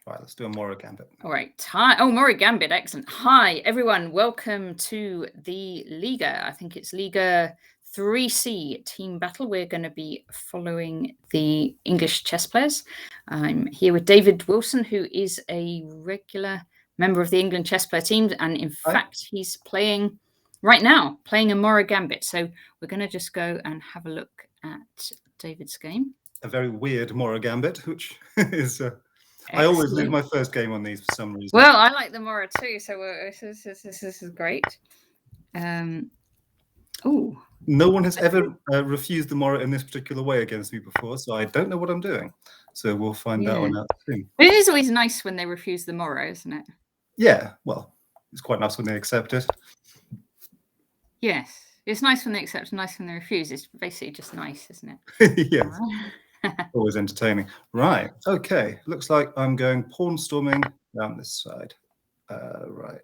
Right, let's do a Mora Gambit. All right. Hi. Oh, Mora Gambit. Excellent. Hi, everyone. Welcome to the Liga. I think it's Liga 3C team battle. We're going to be following the English chess players. I'm here with David Wilson, who is a regular member of the England chess player team. And in fact, he's playing right now, playing a Mora Gambit. So we're going to just go and have a look at David's game. A very weird Mora Gambit, which is... I always lose my first game on these for some reason. Well, I like the Mora too, so this is great. Oh, no one has ever refused the Mora in this particular way against me before, so I don't know what I'm doing. So we'll find that one out soon. It is always nice when they refuse the Mora, isn't it? Yeah, well, it's quite nice when they accept it. Yes, it's nice when they accept, nice when they refuse. It's basically just nice, isn't it? Yes. Always entertaining. Right. Okay. Looks like I'm going pawn storming down this side. Right.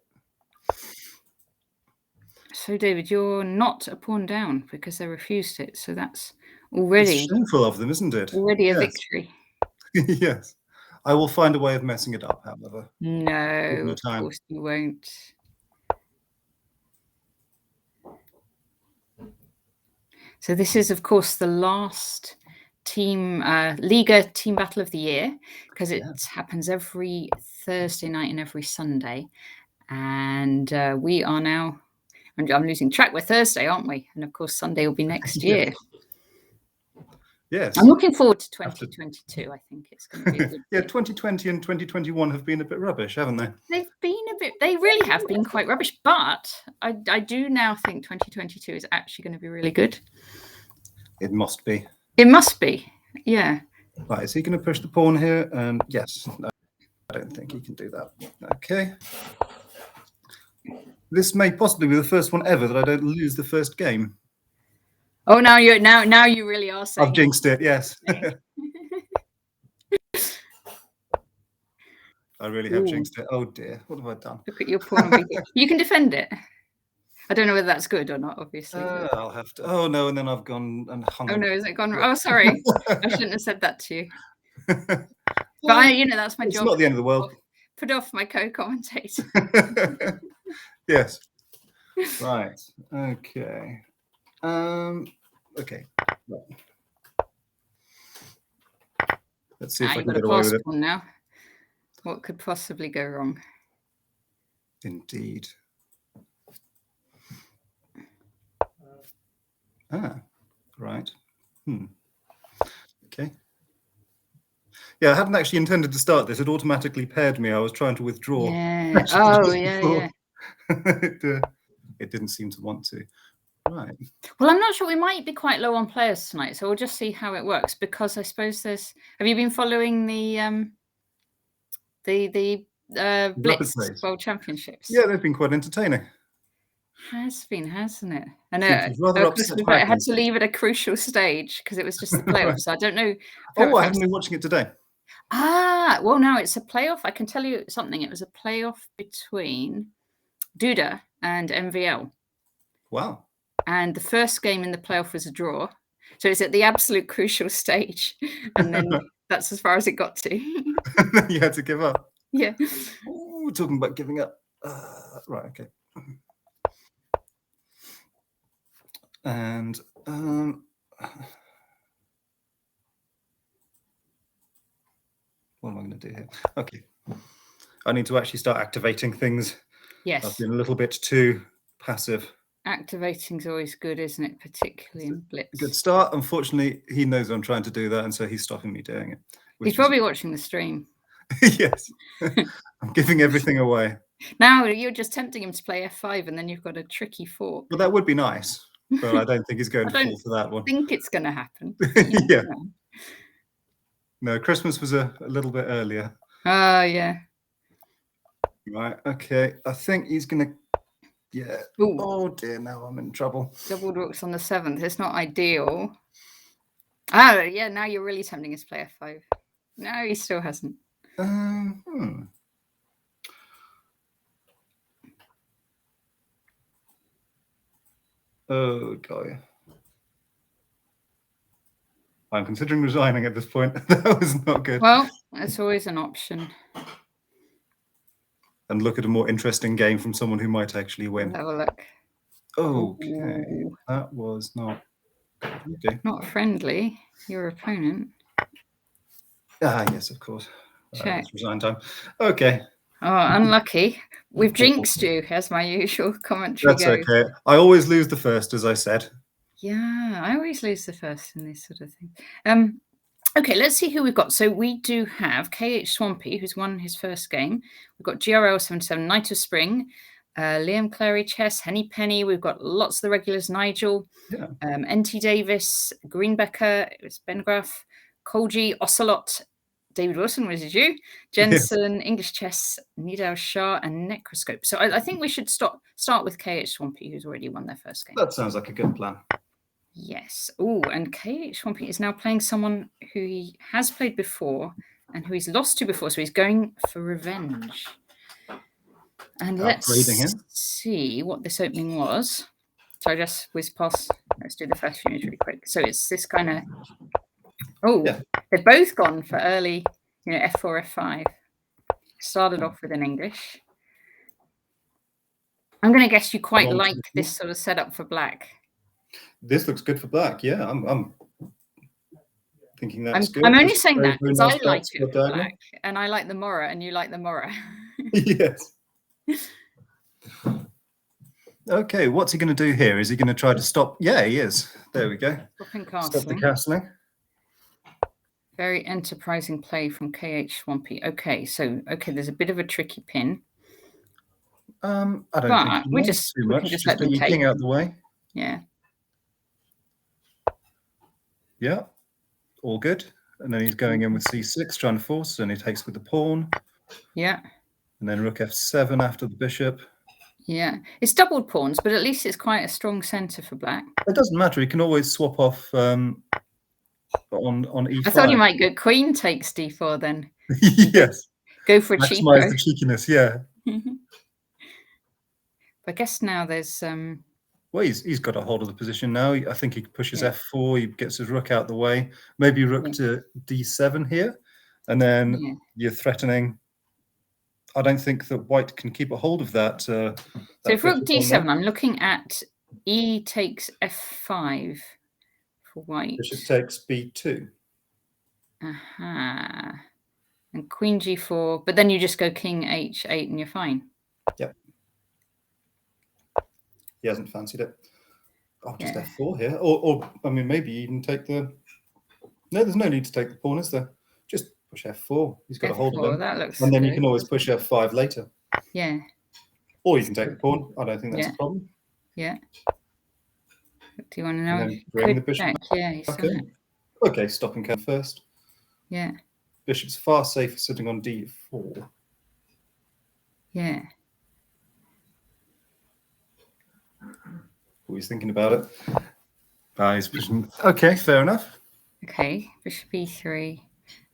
So, David, you're not a pawn down because they refused it. So that's already shameful of them, isn't it? Already a victory. Yes. I will find a way of messing it up, however. No, of course you won't. So this is, of course, the last Liga team battle of the year, because it happens every Thursday night and every Sunday. And we are now, I'm losing track, we're Thursday, aren't we? And of course, Sunday will be next year. Yes. I'm looking forward to 2022. I think it's going to be a good yeah, 2020 and 2021 have been a bit rubbish, haven't they? They really have been quite rubbish, but I do now think 2022 is actually going to be really good. It must be. It must be, yeah. Right, is he going to push the pawn here? And yes, no, I don't think he can do that. Okay. This may possibly be the first one ever that I don't lose the first game. Oh, now you really are saying. I've jinxed it, yes. I really have jinxed it. Oh dear, what have I done? Look at your pawn. You can defend it. I don't know whether that's good or not, obviously. I'll have to. Oh no, and then I've gone and hung. Oh no, is it gone? Oh, sorry. I shouldn't have said that to you. But that's my job. It's not the end of the world. Put off my co-commentator. Yes. Right. Okay. Okay. Right. Let's see if I can get away with it. Now. What could possibly go wrong? Indeed. Right. Okay. Yeah, I hadn't actually intended to start this. It automatically paired me. I was trying to withdraw. Yeah. Oh, yeah. It didn't seem to want to. Right. Well, I'm not sure. We might be quite low on players tonight, so we'll just see how it works. Because I suppose there's. Have you been following the Blitz World Championships? Yeah, they've been quite entertaining. Has been, hasn't it? I know. I had to leave at a crucial stage because it was just the playoffs. So I don't know. Oh, I haven't been watching it today. Well, now it's a playoff. I can tell you something. It was a playoff between Duda and MVL. Wow. And the first game in the playoff was a draw. So it's at the absolute crucial stage. And then that's as far as it got to. You had to give up. Yeah. Ooh, talking about giving up. Right, okay. And what am I going to do here? Okay. I need to actually start activating things. Yes. I've been a little bit too passive. Activating's always good, isn't it? Particularly in Blitz. Good start. Unfortunately, he knows I'm trying to do that, and so he's stopping me doing it. He's probably watching the stream. Yes. I'm giving everything away. Now you're just tempting him to play F5, and then you've got a tricky fork. Well, that would be nice, but I don't think he's going to fall for that one. I think it's going to happen. Yeah. No, Christmas was a little bit earlier. Oh, yeah. Right, okay. I think he's going to... Yeah. Ooh. Oh, dear, now I'm in trouble. Doubled rooks on the 7th. It's not ideal. Oh, yeah, now you're really tempting us to play F5. No, he still hasn't. Oh, God. I'm considering resigning at this point. That was not good. Well, That's always an option. And look at a more interesting game from someone who might actually win. We'll have a look. Okay, Ooh. that was not okay. Not friendly. Your opponent. Ah, yes, of course. Check. It's resign time. Okay. Oh, unlucky. We've jinxed you, as my usual commentary That's goes. okay. I always lose the first, as I said. Yeah, I always lose the first in these sort of things. Okay, let's see who we've got. So we do have KH Swampy, who's won his first game. We've got GRL 77, Knight of Spring, Liam Clary Chess, Henny Penny. We've got lots of the regulars, Nigel, Yeah. NT Davis, Greenbecker, it's Bengraf, Kolji, Ocelot, David Wilson, was it you? Jensen, yes. English Chess, Nidal Shah, and Necroscope. So I think we should start with KH Swampy, who's already won their first game. That sounds like a good plan. Yes. Oh, and KH Swampy is now playing someone who he has played before and who he's lost to before, so he's going for revenge. And let's see what this opening was. So I just whiz past. Let's do the first few minutes really quick. So it's this kind of. Oh, yeah. They've both gone for early, F4, F5. Started off with an English. I'm going to guess you quite like this sort of setup for black. This looks good for black. Yeah, I'm thinking that's good. I'm only saying that because I like it for black, and I like the Mora, and you like the Mora. Yes. Okay, what's he going to do here? Is he going to try to stop? Yeah, he is. There we go. Stop the castling. Very enterprising play from KH Swampy. Okay, there's a bit of a tricky pin. I don't think we can just let them take king out the way. Yeah. Yeah, all good. And then he's going in with c6, trying to force, and he takes with the pawn. Yeah. And then rook f7 after the bishop. Yeah, it's doubled pawns, but at least it's quite a strong centre for black. It doesn't matter. He can always swap off on e5. I thought he might go queen takes d4 then. Yes. Go for a maximize the cheekiness, yeah. I guess now there's well, he's got a hold of the position now. I think he pushes f4. He gets his rook out the way. Maybe rook to d7 here, and then you're threatening. I don't think that white can keep a hold of that. So if rook d7, I'm looking at e takes f5 for white. Bishop takes b2. Aha. And queen g4, but then you just go king h8 and you're fine. Yep. He hasn't fancied it. Oh, just f4 here. Or I mean, maybe even take the... No, there's no need to take the pawn, is there? Just push f4. He's got a hold of him. That looks and then you can always push f5 later. Yeah. Or you can take the pawn. I don't think that's a problem. Yeah. Do you want to know? And then bring the bishop. Yeah, okay. Okay, stopping card first. Yeah. Bishop's far safer sitting on d4. Yeah. He's thinking about it. He's pushing. Okay, fair enough. Okay, bishop e3.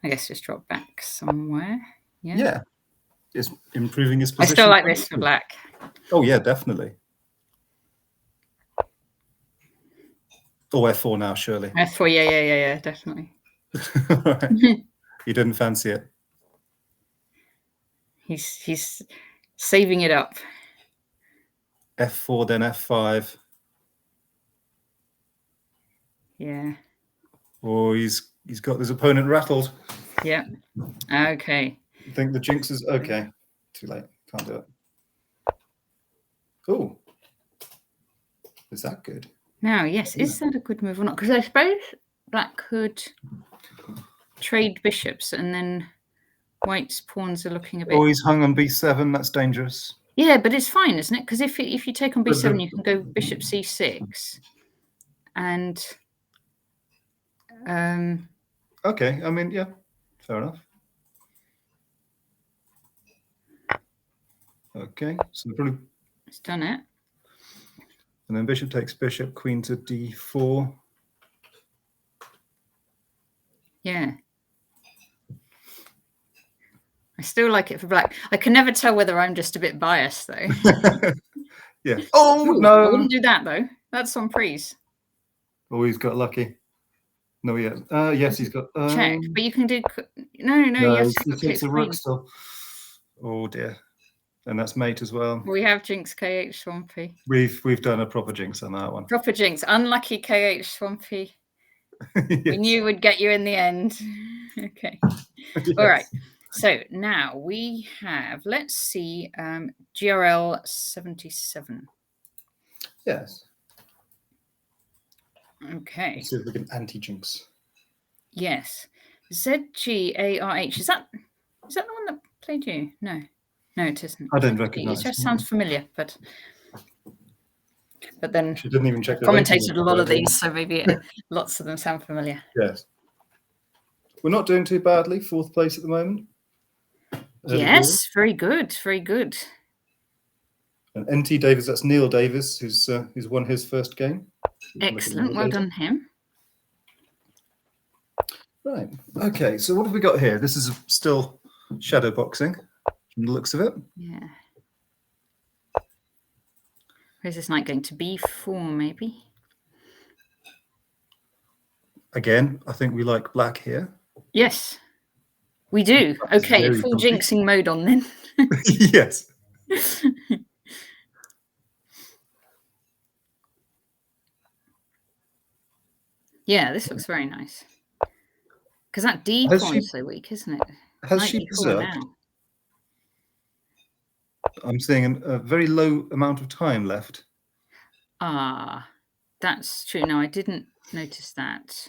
I guess just drop back somewhere. Yeah. Yeah. It's improving his position. I still like this for black. Oh, yeah, definitely. Oh, f4 now, surely. F4, yeah, definitely. Right. He didn't fancy it. He's saving it up. f4, then f5. Yeah. Oh, he's got his opponent rattled. Yeah. Okay. I think the jinx is okay. Too late. Can't do it. Oh. Is that good? Now, yes, is that a good move or not? Because I suppose black could trade bishops and then white's pawns are looking a bit... Oh, he's hung on b7. That's dangerous. Yeah, but it's fine, isn't it? Because if you take on b7, you can go bishop c6. And... Okay, I mean, yeah, fair enough. Okay, so probably... It's done it. And then bishop takes bishop, queen to d4. Yeah. I still like it for black. I can never tell whether I'm just a bit biased, though. Yeah. Oh, no. I wouldn't do that, though. That's on freeze. Oh, he's got lucky. No, he has. Yes, he's got. Check, but you can do. No, you have to he click takes its a rook queen. still. Oh dear, and that's mate as well. We have jinx KH Swampy. We've done a proper jinx on that one. Proper jinx, unlucky KH Swampy. Yes. We knew we'd get you in the end. Okay. Yes. All right. So now we have, let's see, GRL 77. Yes. Okay. Let's see if we can anti-jinx. Yes. ZGARH. Is that the one that played you? No, it isn't. I don't recognise. It just sounds familiar, but then she didn't even check. Commentated a lot of these, so maybe lots of them sound familiar. Yes. We're not doing too badly. 4th place at the moment. Yes, very good, very good. And NT Davis, that's Neil Davis, who's won his first game. Excellent, well done him. Right. Okay. So what have we got here? This is still shadow boxing, from the looks of it. Yeah. Where's this knight going to B4, maybe? Again, I think we like black here. Yes, we do. Okay, full jinxing mode on then. Yes. Yeah, this looks very nice. Because that D pawn is so weak, isn't it? Has she berserked? I'm seeing a very low amount of time left. Ah, that's true. No, I didn't notice that.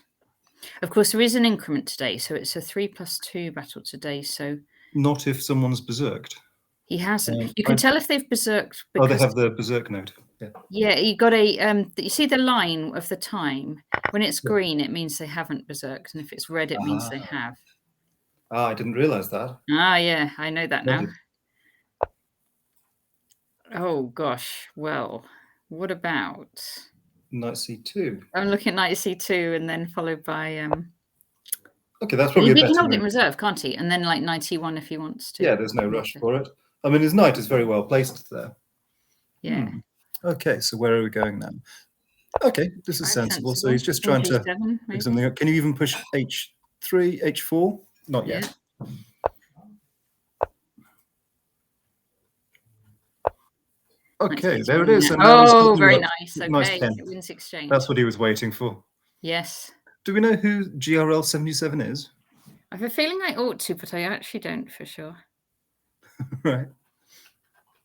Of course, there is an increment today, so it's a 3+2 battle today. So not if someone's berserked. He hasn't. You can tell if they've berserked. Oh, they have the berserk note. Yeah. Yeah, you got a. You see the line of the time. When it's green, it means they haven't berserked, and if it's red, it means they have. Ah, I didn't realize that. Ah, yeah, I know that now. Oh gosh. Well, what about knight c2? I'm looking at knight c2, and then followed by. Okay, that's probably. He can hold it in reserve, can't he? And then like knight e1 if he wants to. Yeah, there's no rush for it. I mean, his knight is very well placed there. Yeah. Okay, so where are we going now? Okay, this is sensible. So he's just trying to pick something up. Can you even push h3, h4? Not yet. Okay, there it is. And oh, very nice. Okay, nice wins exchange. That's what he was waiting for. Yes. Do we know who GRL 77 is? I have a feeling I ought to, but I actually don't for sure. Right.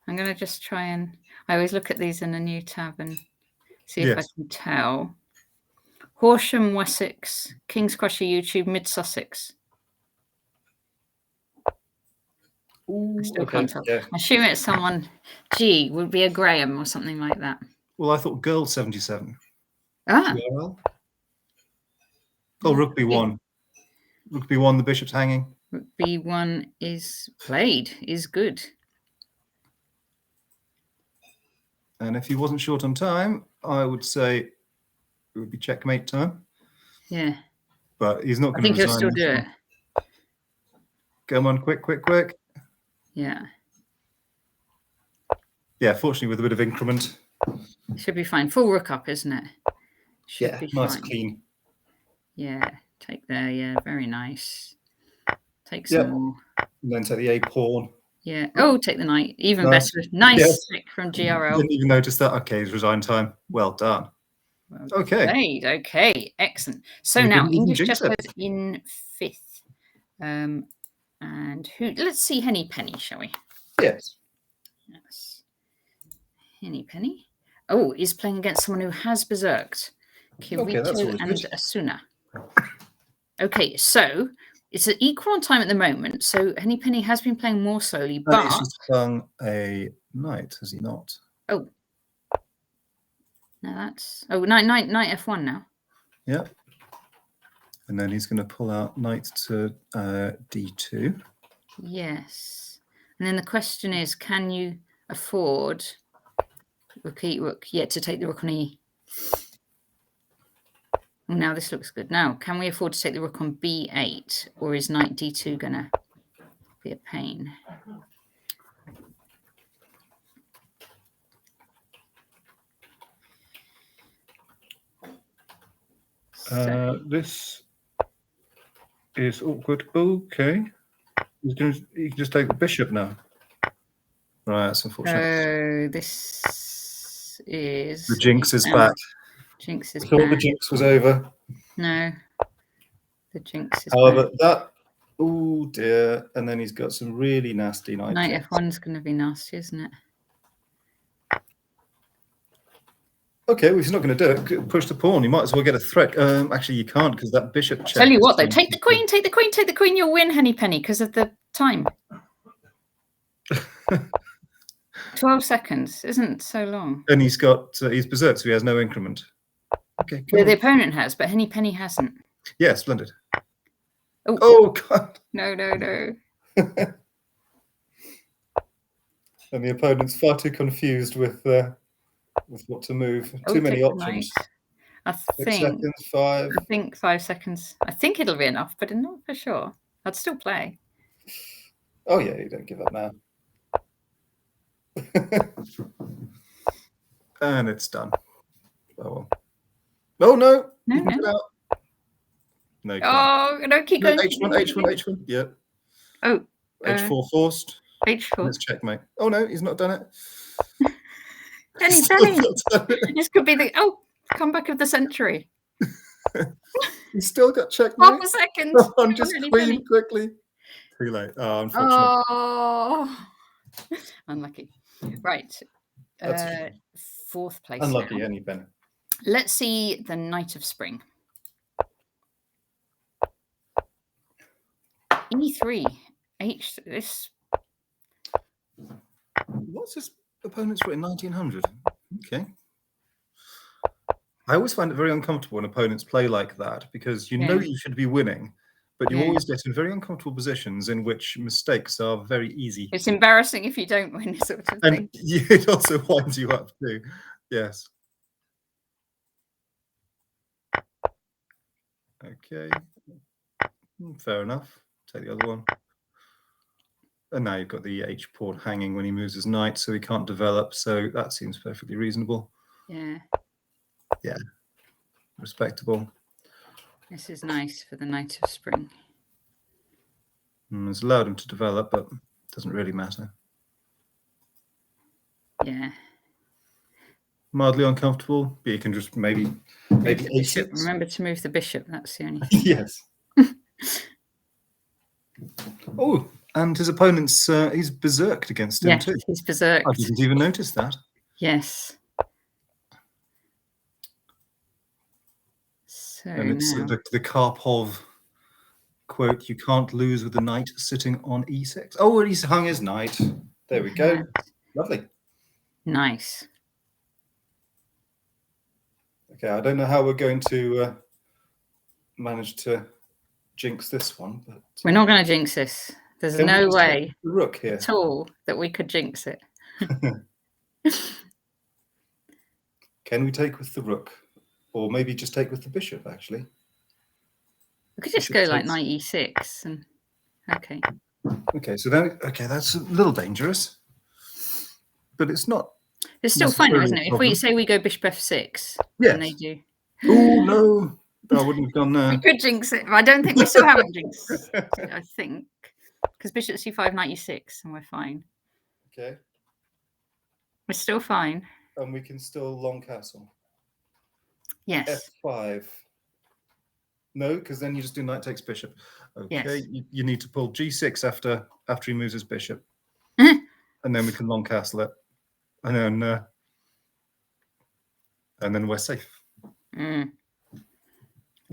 I'm going to just try and... I always look at these in a new tab and see if I can tell. Horsham, Wessex, King's Crusher YouTube, Mid Sussex. Ooh, I still can't tell. I assume it's someone, G, would be a Graham or something like that. Well, I thought Girl 77. Ah. GRL? Oh, Rook B1. Rook B1, the bishop's hanging. Rook B1 is played, is good. And if he wasn't short on time, I would say it would be checkmate time. Yeah. But he's not going to resign. I think he'll still do it. Come on, quick. Yeah. Yeah, fortunately with a bit of increment. Should be fine. Full rook up, isn't it? Should be nice, fine. clean. Yeah, take there. Yeah, very nice. Take some more. And then take the A pawn. Yeah. Oh, take the knight. Even better. Nice pick from GRL. Didn't even notice that. Okay, it's resign time. Well done. Well okay. Played. Okay, excellent. So now English chess players in 5th. And who? Let's see Henny Penny, shall we? Yes. Henny Penny. Oh, he's playing against someone who has berserked. Kirito and Asuna. Okay, so it's an equal on time at the moment. So Henny Penny has been playing more slowly, but he's just flung a knight, has he not? Oh. No, that's knight F1 now. Yeah. And then he's going to pull out knight to D2. Yes. And then the question is, can you afford rook to take the rook on E? Well, now this looks good. Now, can we afford to take the rook on B8, or is knight D2 going to be a pain? This is awkward. Okay. You can just take the bishop now. Right, that's unfortunate. Oh, this is... The jinx is back. Jinx is I thought back. the jinx was over. No. The jinx is However, back. that... Oh, dear. And then he's got some really nasty knight Knight checks. F1's going to be nasty, isn't it? Okay, well, he's not going to do it. Push the pawn. You might as well get a threat. Actually, you can't because that bishop check. Tell you what, though. Take the queen, take the queen, take the queen. You'll win, Henny Penny, because of the time. 12 seconds isn't so long. And he's got... he's berserk, so he has no increment. Okay, The opponent has, but Henny Penny hasn't. Yeah, splendid. Oh, God. No. And the opponent's far too confused with what to move. Too many options. I 6 seconds, 5. I think 5 seconds. I think it'll be enough, but not for sure. I'd still play. Oh, yeah, you don't give up now. And it's done. Oh, well. Oh, no. No. No, no, keep going. H1. Yeah. Oh. H4 forced. H4. Let's checkmate. Oh, no, he's not done it. Penny. This could be the comeback of the century. He's still got checkmate. Half a second. On, just queen quickly. Too late. Oh, unfortunately. Oh. Unlucky. Right. That's 4th place. Unlucky, now. Henny Penny. Let's see the Knight of Spring. E3. H. This. What's his opponent's written? 1900. Okay. I always find it very uncomfortable when opponents play like that because you know you should be winning, but you always get in very uncomfortable positions in which mistakes are very easy. It's embarrassing if you don't win, sort of thing. And it also winds you up too. Yes. Okay. Fair enough. Take the other one. And now you've got the H pawn hanging when he moves his knight, so he can't develop. So that seems perfectly reasonable. Yeah. Yeah. Respectable. This is nice for the Knight of Spring. It's allowed him to develop, but it doesn't really matter. Yeah. Mildly uncomfortable, but you can just maybe bishop. Remember to move the bishop. That's the only thing. Yes. Oh, and his opponent's he's berserked against him too. He's berserked. I didn't even notice that. Yes. So and it's now... the Karpov quote: "You can't lose with the knight sitting on e6." Oh, and he's hung his knight. There we go. Lovely. Nice. Okay, I don't know how we're going to manage to jinx this one, but we're not going to jinx this. There's no way the rook here at all that we could jinx it. Can we take with the rook, or maybe just take with the bishop? Actually, we could just go like knight e6 and okay. Okay, so then that's a little dangerous, but it's not. It's still fun, isn't it? If we say we go bishop f6, and they do. Oh no, I wouldn't have gone there. We could jinx it. I don't think we still haven't jinxed it, I think, because bishop c5, knight e6, and we're fine. Okay. We're still fine. And we can still long castle. Yes. F5. No, because then you just do knight takes bishop. Okay, yes. you need to pull g6 after he moves his bishop, and then we can long castle it, and then we're safe.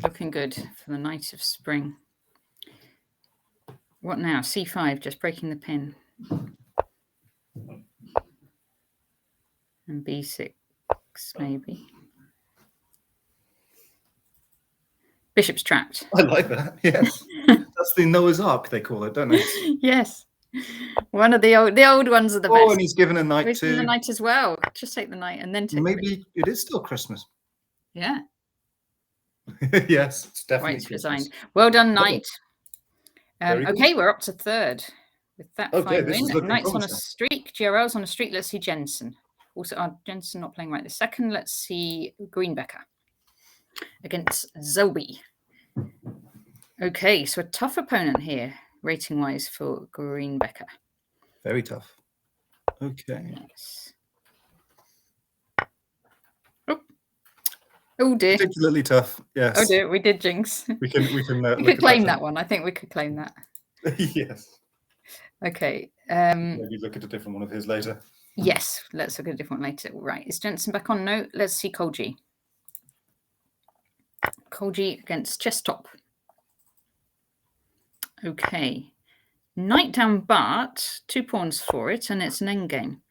Looking good for the Knight of Spring. What now? c5, just breaking the pin. And b6, maybe. Bishop's trapped. I like that. Yes, that's the Noah's Ark they call it, don't they? Yes, one of the old ones are the best. Oh, and he's given a knight too. The knight as well. Just take the knight and then take. Maybe it is still Christmas. Yeah. Yes, it's definitely Right's Christmas. resigned. Well done, knight. Okay, we're up to third with that fine win. Knight's on a streak. GRL's on a streak. Let's see Jensen. Also, Jensen not playing right this second. Let's see Greenbecker. against Zoe. Okay, so a tough opponent here, rating-wise, for Greenbecker. Very tough. Okay. Yes. Oh dear. Particularly tough. Yes. Oh dear, we did jinx. We can. We could claim that one. I think we could claim that. Yes. Okay. Maybe look at a different one of his later. Yes, let's look at a different one later. Right, is Jensen back on? No, let's see Kolji. Kolji against chess top. Okay. Knight down but 2 pawns for it, and it's an endgame.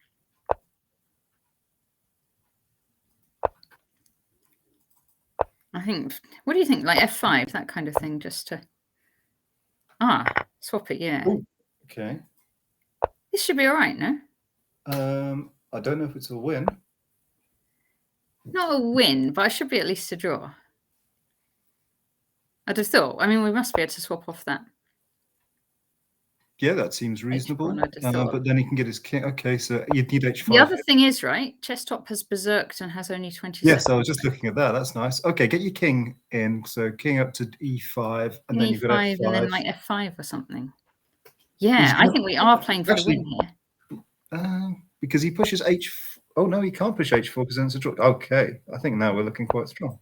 I think, what do you think? Like F5, that kind of thing, just to... swap it, yeah. Ooh, okay. This should be all right, no? I don't know if it's a win. Not a win, but I should be at least a draw. I'd have thought. I mean, we must be able to swap off that. Yeah, that seems reasonable. But then he can get his king. Okay, so you'd need h5. The other thing is, right, chess top has berserked and has only 20 Yes, I was just looking at that. That's nice. Okay, get your king in. So king up to e5, and then you've got f5. And then like f5 or something. Yeah, I think we are playing for the win here. Because he pushes h... Oh, no, he can't push h4 because then it's a draw. Okay, I think now we're looking quite strong.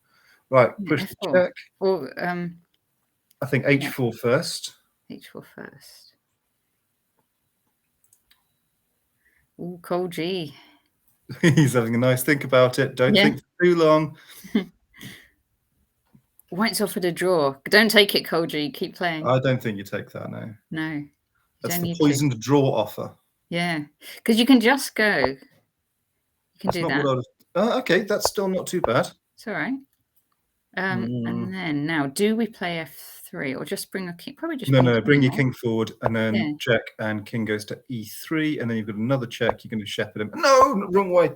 Right, push the check. Or, I think h4 first. h4 first. Ooh, Kolji. He's having a nice think about it. Don't think for too long. White's offered a draw. Don't take it, Kolji. Keep playing. I don't think you take that, no. No. That's the poisoned draw offer. Yeah, because you can just go. You can do that. Okay, that's still not too bad. It's all right. And then now, do we play f3 or just bring a king? Probably just bring your king forward and then check, and king goes to e3, and then you've got another check. You're going to shepherd him. No, wrong way.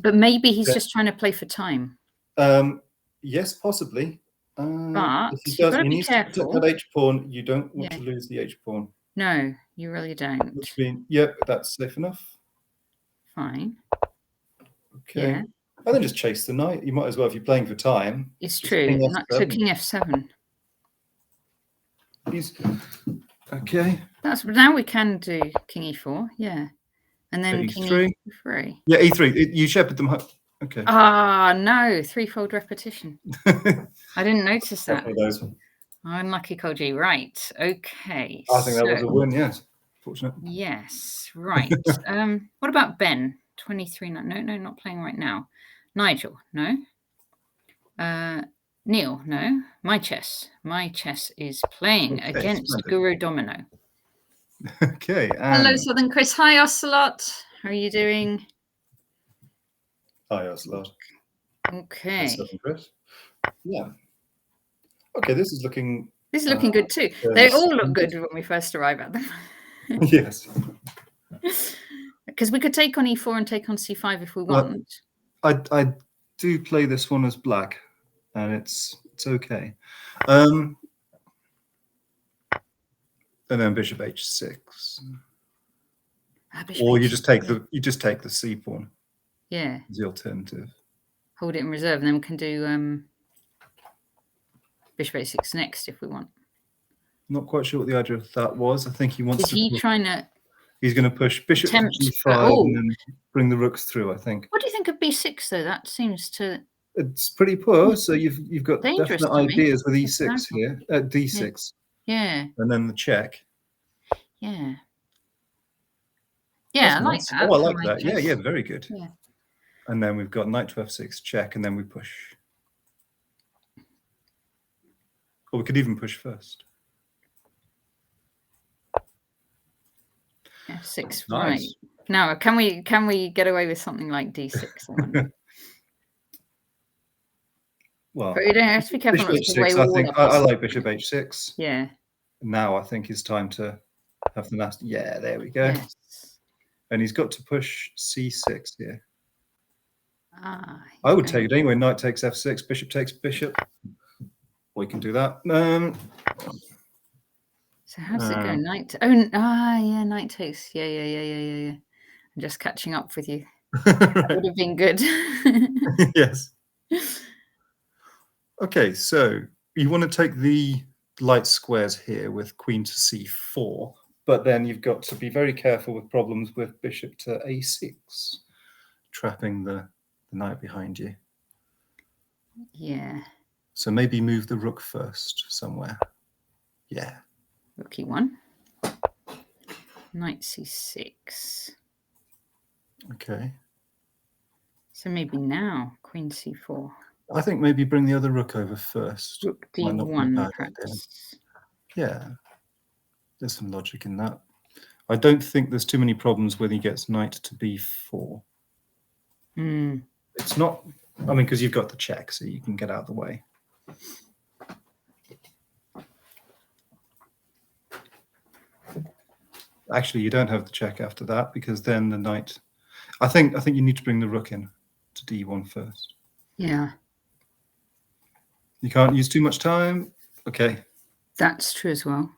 But maybe he's just trying to play for time. Yes, possibly. But if he does, he needs to protect that h pawn. You don't want to lose the h pawn. No, you really don't. Yep, that's safe enough. Fine. Okay. Yeah. And then just chase the knight. You might as well, if you're playing for time. It's true. So king f7. Okay. Now we can do king e4, yeah. And then king e3. Yeah, e3. You shepherd them. Okay. No, threefold repetition. I didn't notice that. Unlucky Kolji. Right. Okay. I think that was a win, yes. Fortunate. Yes. Right. What about Ben? 23. No, not playing right now. Nigel, no. Neil, no. My chess is playing against Guru Domino. Okay. Hello, Southern Chris. Hi, Ocelot. How are you doing? Hi, Ocelot. Okay. Southern Chris. Yeah. Okay, this is looking. This is looking good too. They all look good when we first arrive at them. Yes. Because we could take on e4 and take on c5 if we want. I do play this one as black, and it's okay. And then bishop h6. Or you just take the c pawn. Yeah. Is the alternative. Hold it in reserve, and then we can do bishop h6 next if we want. Not quite sure what the idea of that was. I think he wants to. Is he trying to? He's going to push bishop to g5 and then bring the rooks through, I think. What do you think of b6 though? That seems to. It's pretty poor. So you've got definite ideas with e6 here. D6. Yeah. And then the check. Yeah. Yeah, I like that. Oh, I like that. Yeah, very good. Yeah. And then we've got knight to f6 check, and then we push. Or we could even push first. F6, nice. Right. Now, can we get away with something like d6? Well, but you don't have to be careful. I like bishop h6. Yeah. Now I think it's time to have the last. Yeah, there we go. Yes. And he's got to push c6 here. I would take it anyway. Knight takes f6, bishop takes bishop. We can do that. So how's it go? Knight. Yeah, knight takes. Yeah. I'm just catching up with you. That would have been good. Yes. Okay, so you want to take the light squares here with queen to c4, but then you've got to be very careful with problems with bishop to a6, trapping the knight behind you. Yeah. So maybe move the rook first somewhere. Yeah. Rook e1. Knight c6. Okay. So maybe now queen c4. I think maybe bring the other rook over first. Rook Might not be a d1, bad perhaps. idea. Yeah. There's some logic in that. I don't think there's too many problems when he gets knight to b4. It's not, I mean, because you've got the check, so you can get out of the way. Actually, you don't have the check after that, because then the knight... I think you need to bring the rook in to d1 first. Yeah. You can't use too much time. Okay. That's true as well.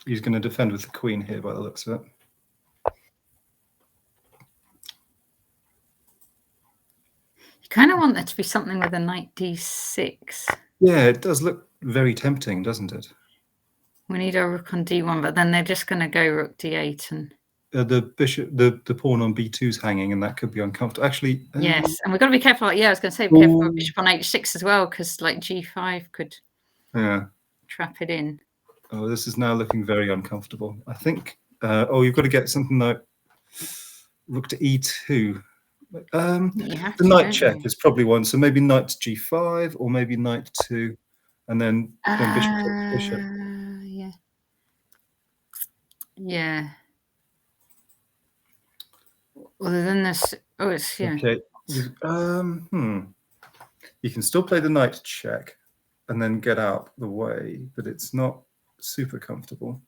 He's going to defend with the queen here by the looks of it. You kind of want there to be something with a knight d6. Yeah, it does look very tempting, doesn't it? We need our rook on d1, but then they're just going to go rook d8 and... The bishop, the pawn on b2 is hanging, and that could be uncomfortable. Actually, yes, and we've got to be careful. Yeah, I was going to say, be careful with bishop on h6 as well, because like g5 could trap it in. Oh, this is now looking very uncomfortable. I think. Oh, you've got to get something like rook to e2. The knight check is probably one. So maybe knight to g5, or maybe knight to, and then bishop takes bishop. Yeah. Yeah. Well, then there's... Oh, it's... Yeah. Okay. You can still play the knight check and then get out the way, but it's not super comfortable.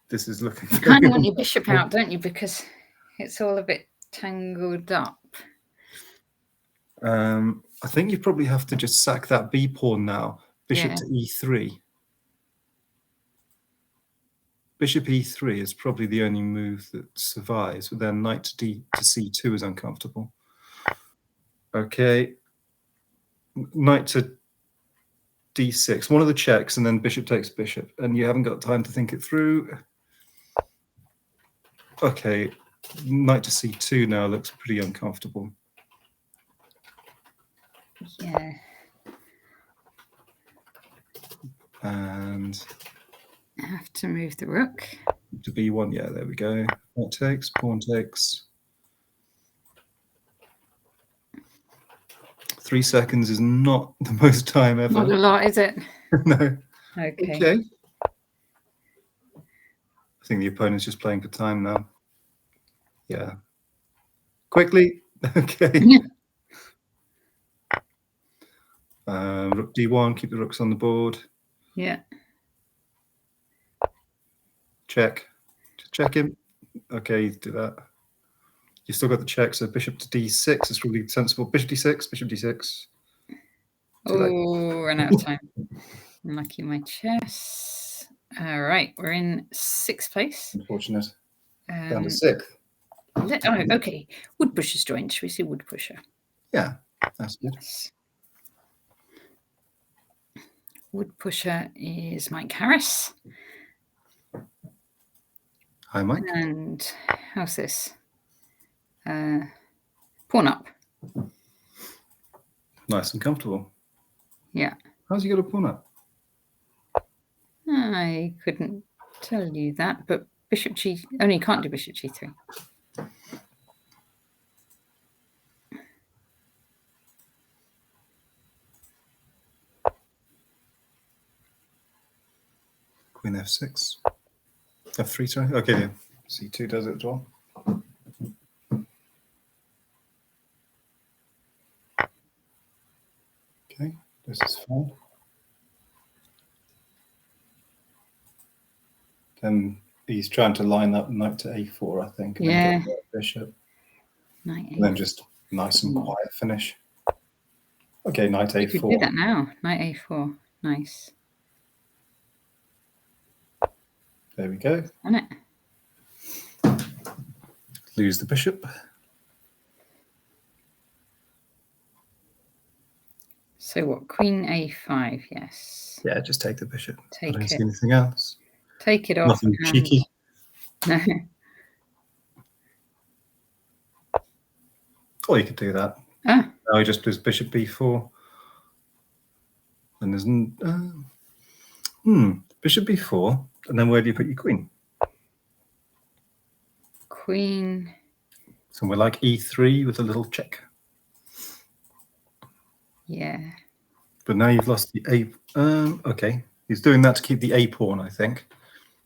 This is looking... You kind of want your bishop out, don't you? Because it's all a bit tangled up. I think you probably have to just sack that b pawn now. Bishop to e3. Bishop e3 is probably the only move that survives, but then knight to c2 is uncomfortable. Okay. Knight to d6, one of the checks, and then bishop takes bishop, and you haven't got time to think it through. Okay, knight to c2 now looks pretty uncomfortable. Yeah. And I have to move the rook. To b1, yeah, there we go. Knight takes, pawn takes. 3 seconds is not the most time ever. Not a lot, is it? No. Okay. I think the opponent's just playing for time now. Yeah. Quickly. Okay. Rook d1, keep the rooks on the board. Yeah. Check. Check him. Okay, do that. You still got the check, so bishop to d6 is really sensible. Bishop d6, bishop d6. Oh, run out of time. Unlucky my chess. All right, we're in 6th place. Unfortunate. Down to 6th. Oh, okay. Wood pusher's joined. Should we see wood pusher? Yeah, that's good. Wood pusher is Mike Harris. Hi, Mike. And how's this? Pawn up. Nice and comfortable. Yeah. How's he got a pawn up? I couldn't tell you that, but bishop g... Only you can't do bishop g3. Queen f6. f3, sorry. Okay, yeah. c2 does it as well. Okay, this is fine. Then he's trying to line up knight to a4, I think. And then get the bishop. Knight and then just nice and quiet finish. Okay, knight a4. You could do that now. Knight a4. Nice. There we go. On it. Lose the bishop. So what? Queen A5, yes. Yeah, just take the bishop. Take I don't it. see anything else. Take it off. Nothing cheeky. No. Or you could do that. Ah. Now he just does bishop b4. And there's bishop b4. And then where do you put your queen? Queen. Somewhere like e3 with a little check. Yeah. But now you've lost the a. Okay, he's doing that to keep the a pawn, I think,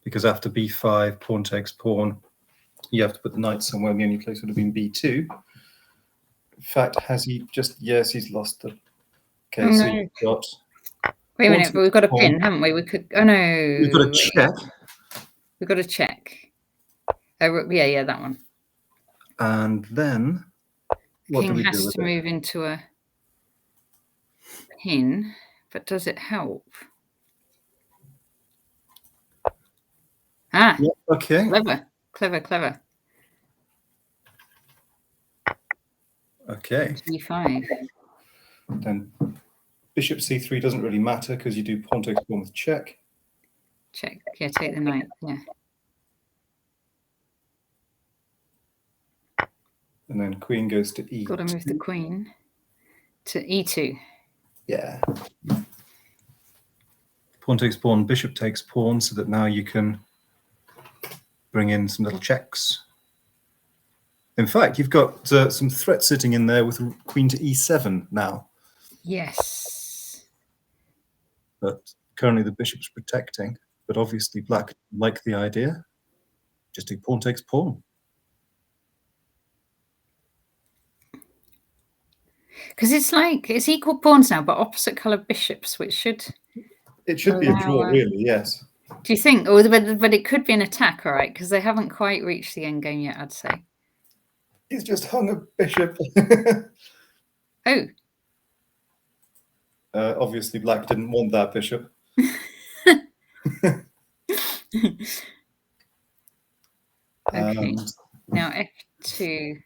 because after b5, pawn takes pawn. You have to put the knight somewhere. And the only place would have been b2. In fact, has he just? Yes, he's lost the. Okay, Oh, so no. you've got. Wait a minute, but we've got a pin, haven't we? We could. Oh no. We've got a check. We've got a check. Yeah, that one. And then what King do we do has with to it? move into a pin, but does it help? Ah, Yeah, okay. Clever. Okay. G5. Then bishop c3 doesn't really matter because you do pawn takes pawn with check. Check. Yeah, take the knight. Yeah. And then queen goes to e2. Got to move the queen to e2. Yeah. Pawn takes pawn, bishop takes pawn, so that now you can bring in some little checks. In fact, you've got some threat sitting in there with queen to e7 now. Yes. But currently the bishop's protecting. But obviously black like the idea. Just do pawn takes pawn. Because it's equal pawns now, but opposite coloured bishops, which should. It should be a draw, really, yes. Do you think? Oh, but it could be an attack, all right, because they haven't quite reached the endgame yet, I'd say. He's just hung a bishop. Oh. Obviously, black didn't want that bishop. Okay. Now f2.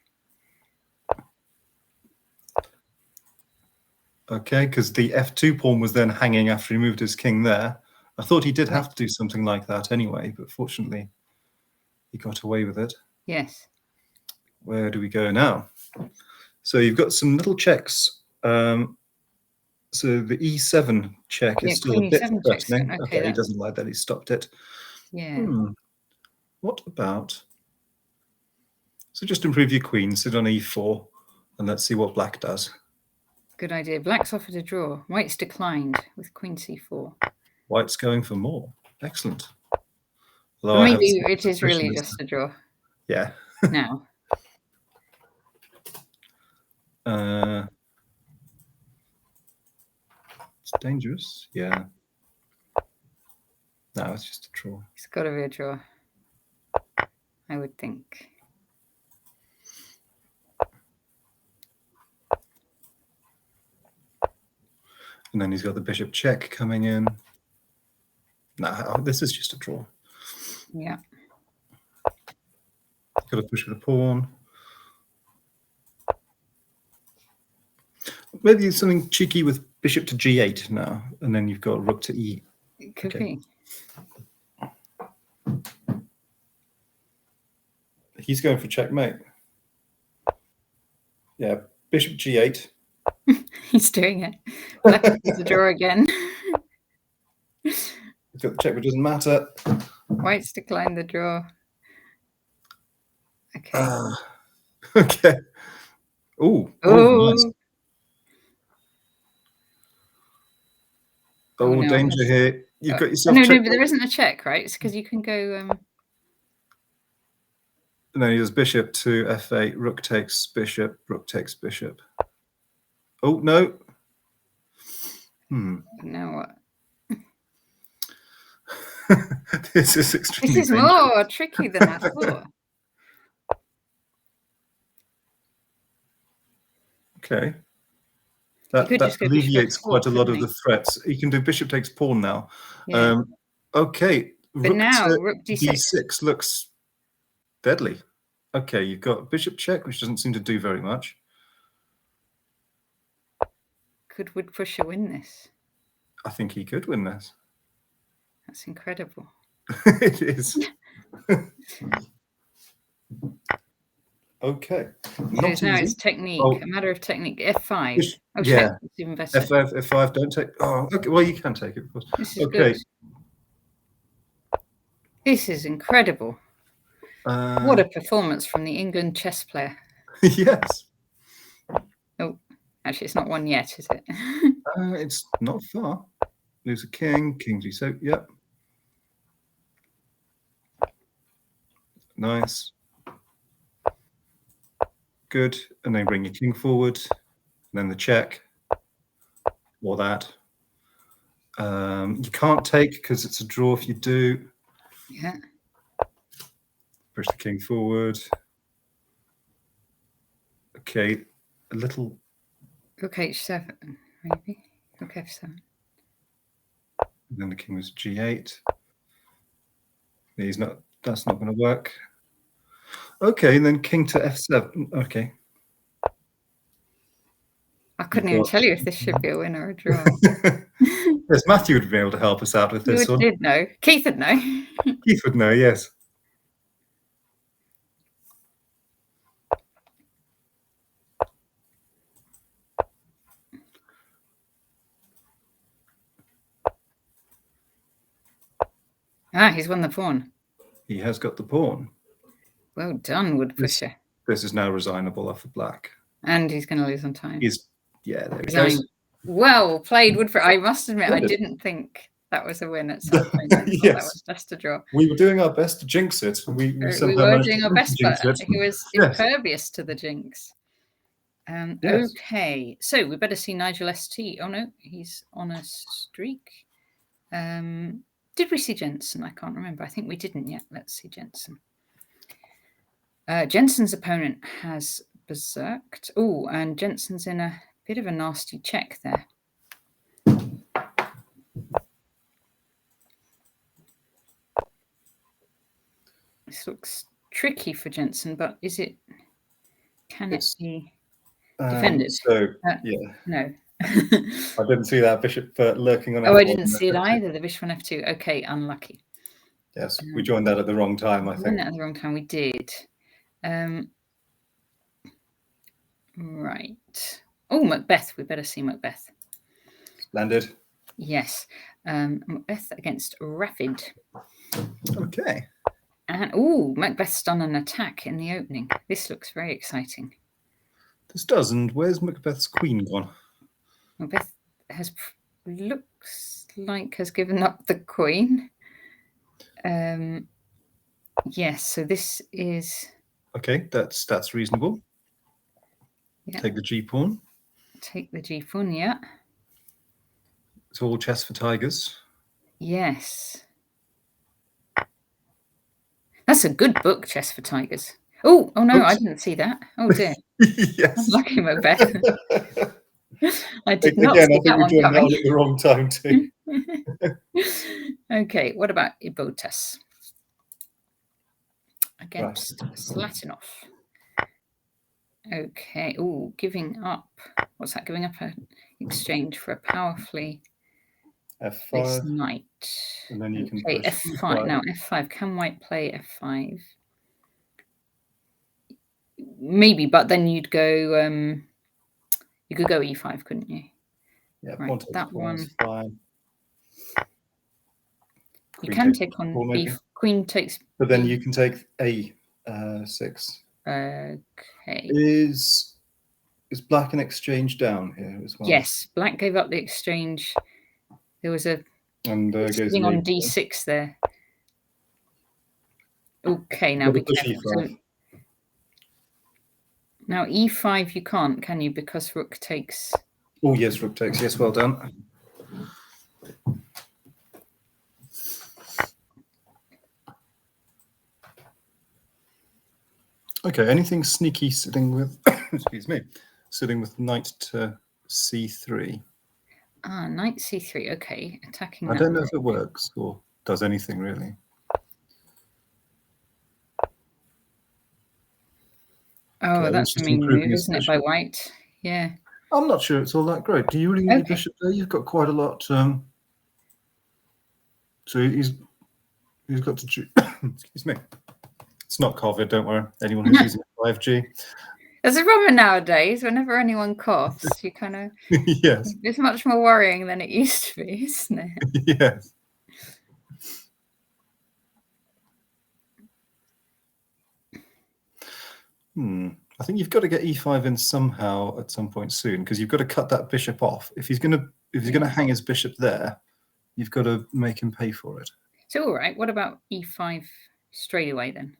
Okay, because the f2 pawn was then hanging after he moved his king there. I thought he did have to do something like that anyway, but fortunately, he got away with it. Yes. Where do we go now? So you've got some little checks. So the e7 check is still a bit threatening. Okay, he doesn't like that. He stopped it. Yeah. What about? So just improve your queen, sit on e4, and let's see what black does. Good idea. Black's offered a draw. White's declined with queen c4. White's going for more. Excellent. But maybe it is really just a draw. Yeah. Now. It's dangerous. Yeah. No, it's just a draw. It's got to be a draw, I would think. And then he's got the bishop check coming in. No, this is just a draw. Yeah. Got to push with a pawn. Maybe something cheeky with bishop to g8 now, and then you've got rook to e. It could be. He's going for checkmate. Yeah, bishop g8. He's doing it. Black is a draw again. He's got the check, which doesn't matter. White's declined the draw. Okay. Okay. Oh, nice. Oh, no, danger here. You've got yourself. No, but there isn't a check, right? It's because you can go. No, he does bishop to f8, rook takes bishop, rook takes bishop. Oh, no. Now what? This is extremely This is more tricky than I thought. Okay. That alleviates quite a lot of the threats. He can do bishop takes pawn now. Yeah. Okay. But now rook d6. d6 looks deadly. Okay, you've got bishop check, which doesn't seem to do very much. Could Woodpusher win this? I think he could win this. That's incredible. It is. Okay. So now it's technique, a matter of technique. F5. Oh, yeah. It's even better. F5, don't take. Oh, okay. Well, you can take it, of course. This is good. This is incredible. What a performance from the England chess player. Yes. Oh, actually, it's not one yet, is it? It's not far. Lose a king, king g7. Yep. Nice. Good. And then bring your king forward. And then the check. Or that. You can't take because it's a draw if you do. Yeah. Push the king forward. Okay. A little. Rook h7, maybe. Rook f7. And then the king was g8. That's not going to work. Okay, and then king to f7. Okay. I couldn't even tell you if this should be a win or a draw. Yes, Matthew would be able to help us out with this one. You did know. Keith would know. Keith would know, yes. He's won the pawn. He has got the pawn. Well done, Woodpusher. This is now resignable off of black. And he's going to lose on time. Yeah, there he goes. Well played, Woodpusher. I must admit, I didn't think that was a win at some point. I thought that was just a draw. We were doing our best to jinx it. We were doing our best, but he was impervious to the jinx. Okay, so we better see Nigel ST. Oh no, he's on a streak. Did we see Jensen? I can't remember. I think we didn't yet. Let's see Jensen. Jensen's opponent has berserked. Oh, and Jensen's in a bit of a nasty check there. This looks tricky for Jensen, but is it? Can it be defended? No. I didn't see that bishop lurking on. Oh, I didn't see it either. The bishop on f2. Okay, unlucky. Yes, we joined that at the wrong time. I think. At the wrong time. We did. Right. Oh, Macbeth. We better see Macbeth. Splendid. Yes. Macbeth against Rapid. Okay. And Macbeth's done an attack in the opening. This looks very exciting. This does. And where's Macbeth's queen gone? Macbeth looks like has given up the queen. Yes, so this is okay. That's reasonable. Yeah. Take the G pawn. Take the G pawn. Yeah. It's all chess for tigers. Yes. That's a good book, Chess for Tigers. Oh no, oops. I didn't see that. Oh dear. Yes. Lucky Macbeth. I did not see that one coming. At the wrong time too. Okay, what about Ibotas against Slatinov? Okay. Oh, giving up. What's that? Giving up an exchange for a powerfully F5 knight. And then you can play F5. Now F5. Can white play F5? Maybe, but then you'd go. You could go E5, couldn't you? Yeah, right. That one. Fine. You can take on B. Queen takes. But then you can take A6. Okay. Is black an exchange down here as well? Yes, black gave up the exchange. There was a sitting on D6 there. Okay, now be careful. So, now E5 you can't, can you? Because rook takes. Oh yes, rook takes. Yes, well done. Okay, anything sneaky sitting with, excuse me, sitting with knight to C3. Knight C3. Okay, attacking. I don't know if it works or does anything really. Oh, okay, that's a mean move, isn't it, by white? Yeah. I'm not sure it's all that great. Do you really need a bishop there? You've got quite a lot. So he's got to choose. Excuse me. It's not COVID, don't worry. Anyone who's using 5G. There's a problem nowadays. Whenever anyone coughs, you kind of yes. It's much more worrying than it used to be, isn't it? yes. I think you've got to get e5 in somehow at some point soon, because you've got to cut that bishop off. If he's gonna hang his bishop there, you've got to make him pay for it. So all right, what about e5 straight away then?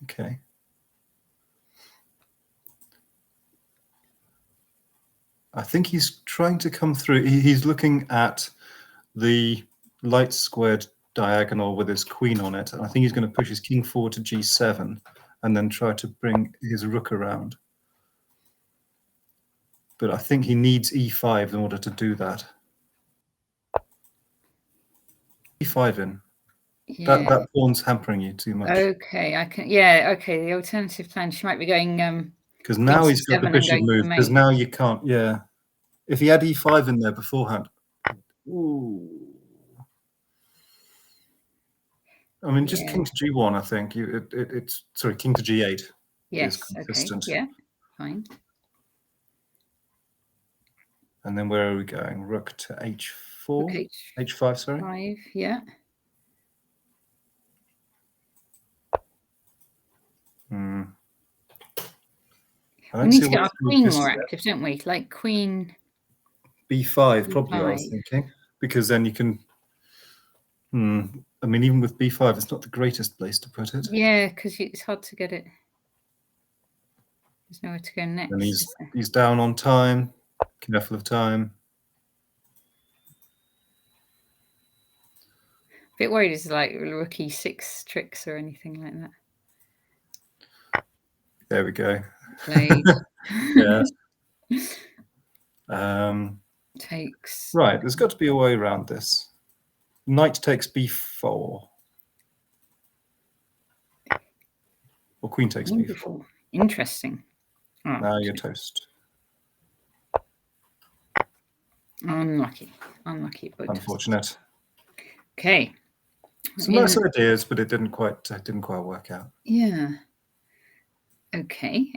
Okay. I think he's trying to come through. He's looking at the light squared diagonal with his queen on it. And I think he's going to push his king forward to g7 and then try to bring his rook around. But I think he needs e5 in order to do that. e5 in. Yeah. That pawn's hampering you too much. Okay, I can. Yeah, okay. The alternative plan, she might be going. Because now he's got the bishop move. Because now you can't. Yeah. If he had e5 in there beforehand. Ooh. I mean, just king to g1. I think it's sorry, king to g8. Yes. Okay. Yeah. Fine. And then where are we going? Rook to h4. H5. Sorry. 5. Yeah. We need to get our queen more active, don't we? Like queen b5, probably. I was thinking, because then you can. I mean, even with b5, it's not the greatest place to put it. Yeah, because it's hard to get it. There's nowhere to go next. And he's down on time. Careful of time. A bit worried it's like rook e6 tricks or anything like that. There we go. Played. yeah. Takes. Right, there's got to be a way around this. Knight takes b4. Or queen takes b4. Interesting. Oh, now you're toast. Unlucky. Unlucky. But unfortunate. Okay. Some nice ideas, but it didn't quite work out. Yeah. Okay.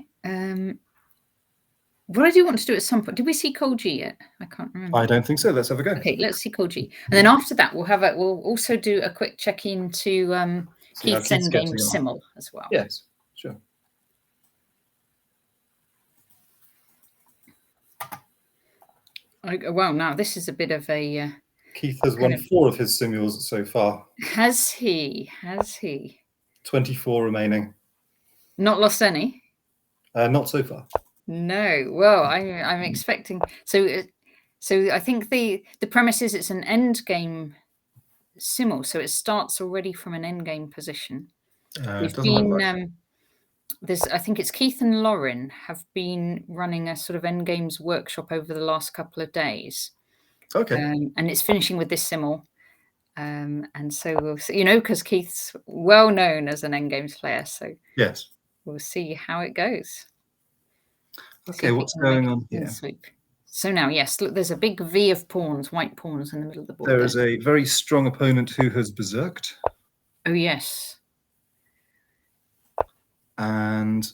What I do want to do at some point, did we see Col G yet? I can't remember. I don't think so. Let's have a go. Okay, let's see Col G. And then after that, we'll also do a quick check-in to Keith's endgame simul as well. Yes, sure. Well, now this is a bit of a... Keith has won 4 of his simuls so far. Has he? Has he? 24 remaining. Not lost any? Not so far. No. Well, I'm expecting. So I think the premise is it's an end game simul, so it starts already from an end game position. We've been I think it's Keith and Lauren have been running a sort of end games workshop over the last couple of days. Okay. And it's finishing with this simul. And so we'll see, because Keith's well known as an end games player. So yes, we'll see how it goes. Okay, what's going on here? Sweep. So now, yes, look, there's a big V of pawns, white pawns in the middle of the board. There is a very strong opponent who has berserked. Oh, yes. And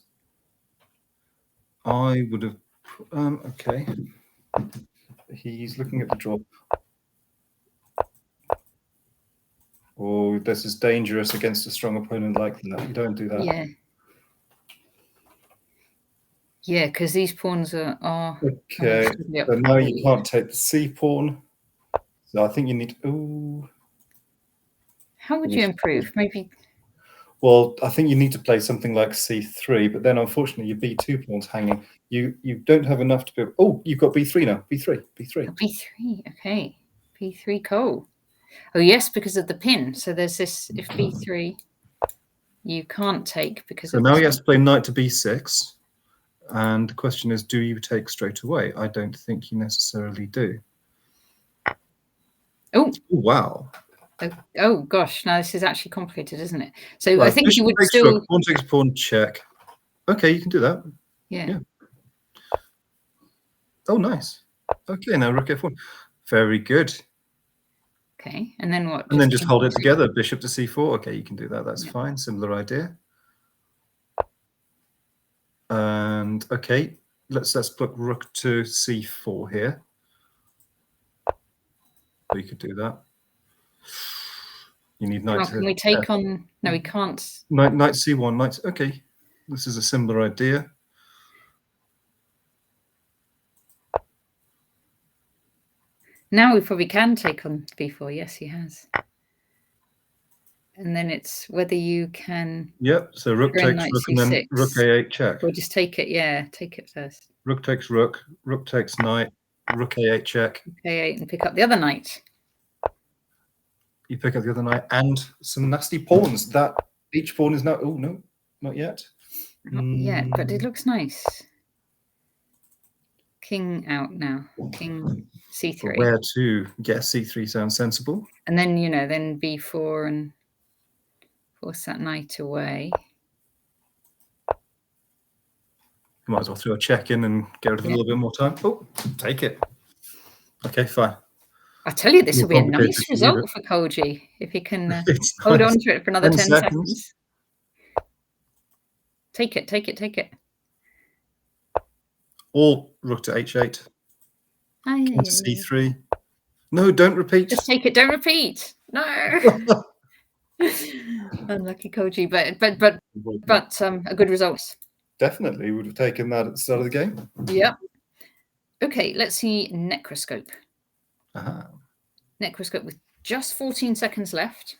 I would have... okay. He's looking at the draw. Oh, this is dangerous against a strong opponent like that. You don't do that. Yeah. Yeah, because these pawns are okay. So now you can't take the C pawn. So I think you need to... Ooh. How would you improve? Maybe... Well, I think you need to play something like C3, but then unfortunately your B2 pawn's hanging. You don't have enough to be... Oh, you've got B3 now. B3. Oh, B3, okay. B3, cool. Oh, yes, because of the pin. So there's this, if B3, you can't take because so now he has to play knight to B6. And the question is, do you take straight away? I don't think you necessarily do. Oh. Wow. Oh gosh, now this is actually complicated, isn't it? So right, I think you would still... Pawn takes pawn, check. Okay, you can do that. Yeah. Oh, nice. Okay, now rook f1. Very good. Okay, and then what? And then just hold it together. Bishop to c4. Okay, you can do that. That's fine. Similar idea. And okay, let's put rook to c4 here. We could do that. You need knight. Can we take on? No, we can't. Knight c1. Knight. Okay, this is a similar idea. Now we probably can take on b4. Yes, he has. And then it's whether you can. Yep. So rook takes rook, and then rook a8 check. Or just take it. Yeah, take it first. Rook takes rook. Rook takes knight. Rook a8 check. A8 and pick up the other knight. You pick up the other knight and some nasty pawns. That each pawn is now. Oh no, not yet. Not yet, but it looks nice. King out now. King c3. Where to? Yes, c3 sounds sensible. And then then b4 and force that knight away. You might as well throw a check in and get rid of a little bit more time. Oh, take it. Okay, fine. I tell you, this will be a nice result for Koji if he can hold on to it for another 10 seconds. Take it, take it, take it. Or rook to h8. King to c3. No, don't repeat. Just take it. Don't repeat. No. Unlucky Koji, but a good result. Definitely would have taken that at the start of the game. Yep. Okay, let's see Necroscope. Necroscope with just 14 seconds left,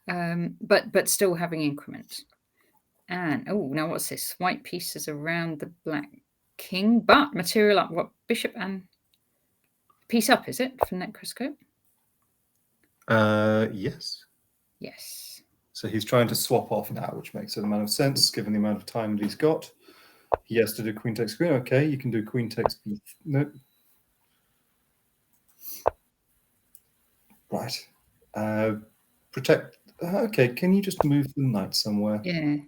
but still having increment. And now what's this? White pieces around the black king, but material up. What, bishop and piece up? Is it for Necroscope? Yes. Yes. So he's trying to swap off now, which makes an amount of sense given the amount of time that he's got. He has to do queen takes queen. Okay, you can do queen takes b. No. Right. Protect. Okay, can you just move the knight somewhere? Yeah.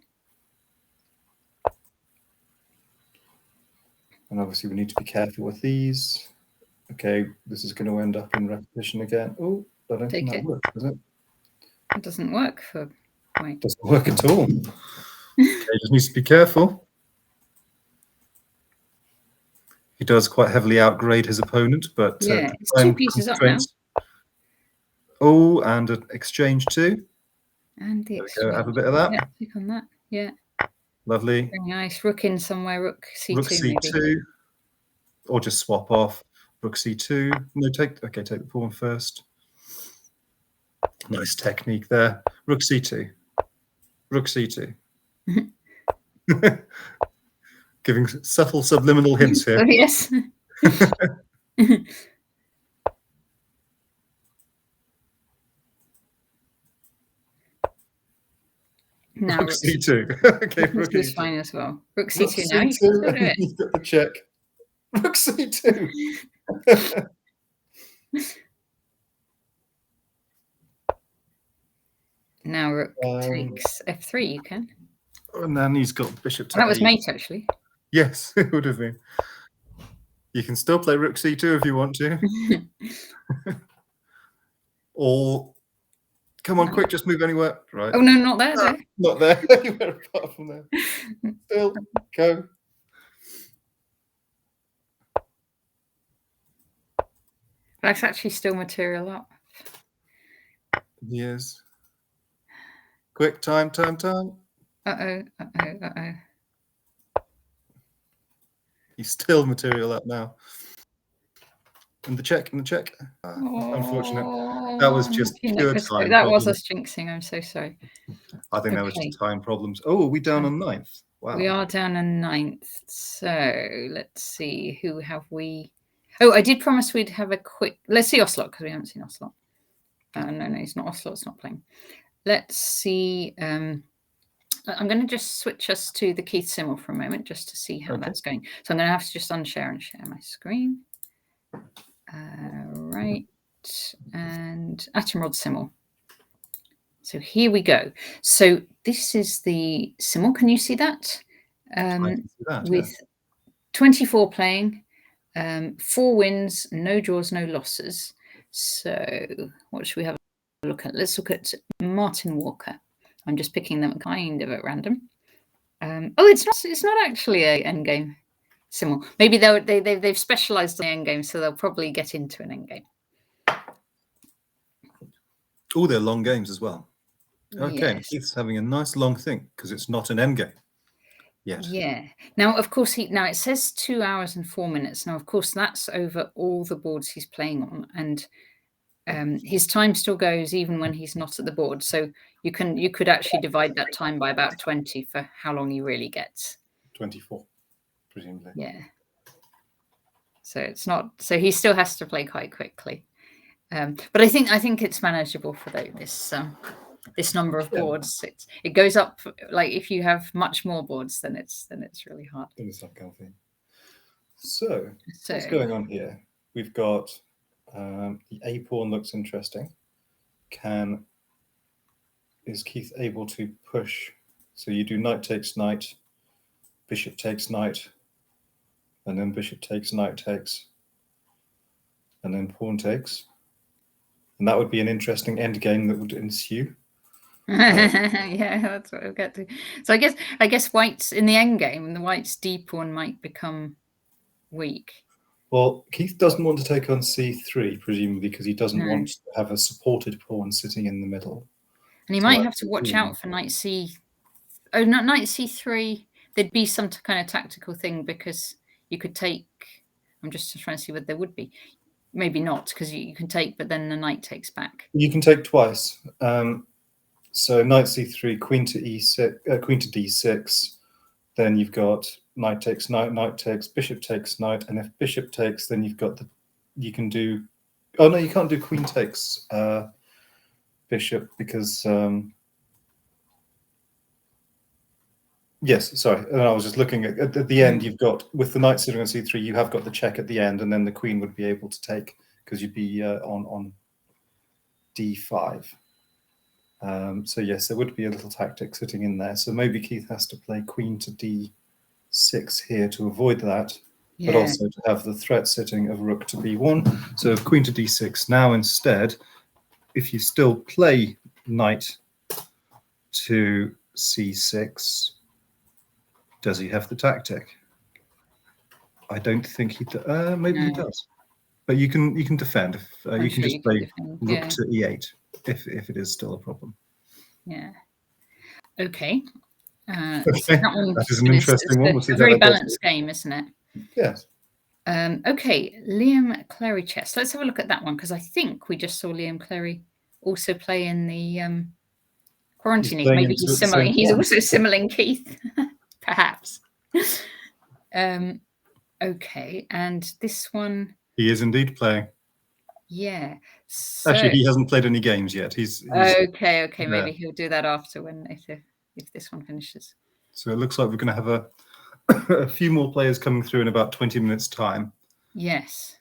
And obviously we need to be careful with these. Okay, this is going to end up in repetition again. Oh, I don't think that works, does it? It doesn't work for white. Doesn't work at all. Okay, just needs to be careful. He does quite heavily outgrade his opponent, but yeah, it's 2 pieces up now. Oh, and an exchange too. And the exchange. Have a bit of that. Yeah, click on that. Yeah. Lovely. Very nice. Rook in somewhere. Rook c2. Rook c2, maybe. Or just swap off. Rook c2. No, take the pawn first. Nice technique there. Rook c2. Rook c2. Giving subtle subliminal hints here. Oh, yes. Now rook c2. Okay, rook is fine as well. Rook c2 now. You've got the check. Rook c2. Now rook takes f3. You can. And then he's got bishop to that was mate, actually. Yes, it would have been. You can still play rook c2 if you want to. Or come on, quick, just move anywhere. Right. Oh no, not there. No, not there. Anywhere apart from there. Still go. That's actually still material up. Yes. Quick, time. Uh-oh. He's still material up now. And the check. Unfortunate. That was just pure time. That was us jinxing. I'm so sorry. I think that was just time problems. Oh, are we down on 9th? Wow. We are down on 9th. So let's see. Who have we? Oh, I did promise we'd have a quick. Let's see Ocelot, because we haven't seen Ocelot. No, he's not. Ocelot's not playing. Let's see. I'm going to just switch us to the Keith Simmel for a moment, just to see how that's going. So I'm going to have to just unshare and share my screen. Right. And Atomrod Simmel. So here we go. So this is the Simmel. Can you see that? I can see that, with 24 playing. 4 wins, no draws, no losses. So what should we have a look at? Let's look at Martin Walker. I'm just picking them kind of at random. Oh, it's not actually a endgame symbol. Maybe they've specialised in the endgame, so they'll probably get into an endgame. Oh, they're long games as well. Okay, Yes. Keith's having a nice long think because it's not an endgame yet. Yeah. Now, of course, now it says 2 hours and 4 minutes. Now, of course, that's over all the boards he's playing on, and his time still goes even when he's not at the board. So you could actually divide that time by about 20 for how long he really gets. 24, presumably. Yeah. So it's not. So he still has to play quite quickly. But I think it's manageable for this number of boards. It goes up, like if you have much more boards, then it's really hard. Then it's not healthy. So what's going on here? We've got the A pawn looks interesting. Is Keith able to push? So you do knight takes knight, bishop takes knight, and then bishop takes, knight takes, and then pawn takes. And that would be an interesting end game that would ensue. Yeah, that's what we'll get to. So I guess white's in the end game, and the white's d pawn might become weak. Well, Keith doesn't want to take on c3, presumably because he doesn't want to have a supported pawn sitting in the middle. And he might have to watch out for knight c. Oh, not knight c3. There'd be some kind of tactical thing because you could take. I'm just trying to see what there would be. Maybe not, because you can take, but then the knight takes back. You can take twice. So knight c3, queen to e6, queen to d6. Then you've got knight takes knight, knight takes, bishop takes knight, and if bishop takes, then you've got you can do. Oh no, you can't do queen takes bishop because. Yes, sorry. And I was just looking at the end. You've got with the knight sitting on c3, you have got the check at the end, and then the queen would be able to take because you'd be on d5. So yes, there would be a little tactic sitting in there. So maybe Keith has to play queen to d6 here to avoid that, but also to have the threat sitting of rook to b1. So queen to d6. Now instead, if you still play knight to c6, does he have the tactic? I don't think he does. Maybe he does. But you can defend. You can just play rook to e8 if it is still a problem. Yeah. Okay. So that is an interesting one. It's a very balanced game, isn't it? Yes. Okay, Liam Clary chess. Let's have a look at that one because I think we just saw Liam Clary also play in the Quarantine League. Maybe he's similing. He's also similing Keith, perhaps. Okay, and this one. He is indeed playing. Yeah. So, actually, he hasn't played any games yet. He's okay. Maybe he'll do that after if this one finishes. So it looks like we're going to have a few more players coming through in about 20 minutes' time. Yes.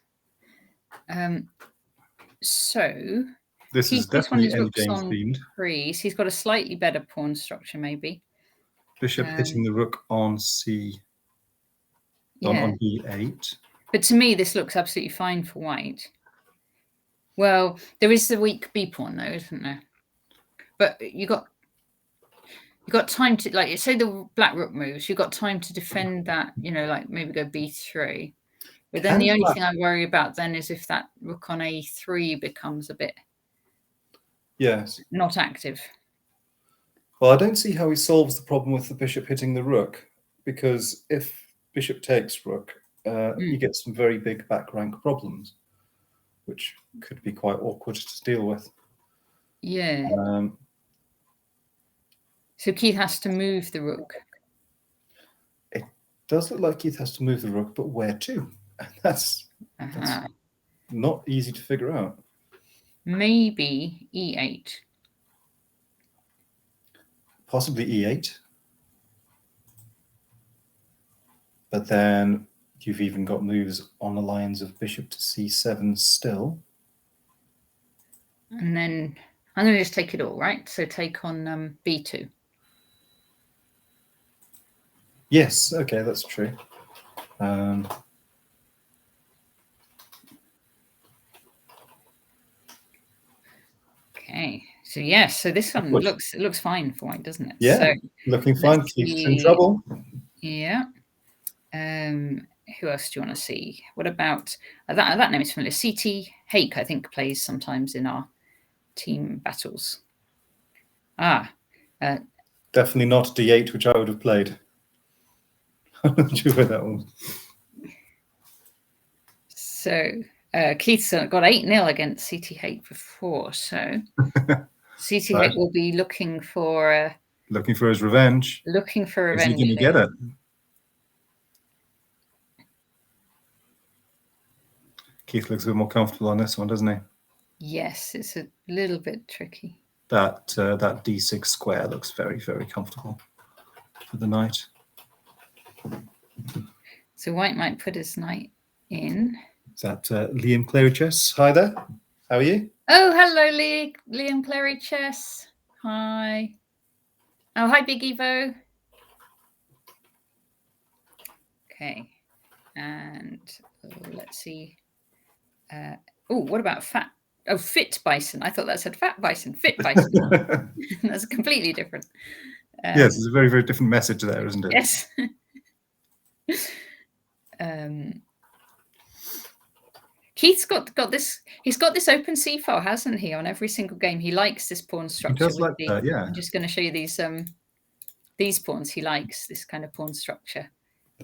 So this is definitely endgame themed. Freeze. He's got a slightly better pawn structure, maybe. Bishop hitting the rook on on b8. But to me, this looks absolutely fine for white. Well, there is the weak b pawn, though, isn't there? But you got time to, like, say the black rook moves. You got time to defend that. Like maybe go b3. But then the only thing I worry about then is if that rook on a3 becomes a bit not active. Well, I don't see how he solves the problem with the bishop hitting the rook, because if bishop takes rook, you get some very big back rank problems, which could be quite awkward to deal with. Yeah. So Keith has to move the rook. It does look like Keith has to move the rook, but where to? That's not easy to figure out. Maybe e8. Possibly e8. But then you've even got moves on the lines of bishop to c7 still. And then I'm going to just take it all, right? So take on b2. Yes, okay, that's true. Okay, so yes, so this one looks fine for white, doesn't it? Yeah, so looking fine. Keith's in trouble. Yeah. Who else do you want to see? What about that name is familiar? CT Hake, I think, plays sometimes in our team battles. Definitely not D8, which I would have played. I'm not sure where that was. So Keith's got 8-0 against CT Hake before, so CT Hake will be looking for his revenge. Looking for revenge. Is he going to get it? Keith looks a bit more comfortable on this one, doesn't he? Yes, it's a little bit tricky. That D6 square looks very, very comfortable for the knight. So white might put his knight in. Is that Liam Clary Chess? Hi there. How are you? Oh, hello, Liam Clary Chess. Hi. Oh, hi, Big Evo. Okay, and let's see. What about Fit Bison? I thought that said Fat Bison. Fit Bison. That's completely different. Yes, it's a very, very different message there, isn't it? Yes. Keith's got this. He's got this open C file, hasn't he? On every single game, he likes this pawn structure. He does like that, yeah. I'm just going to show you these pawns. He likes this kind of pawn structure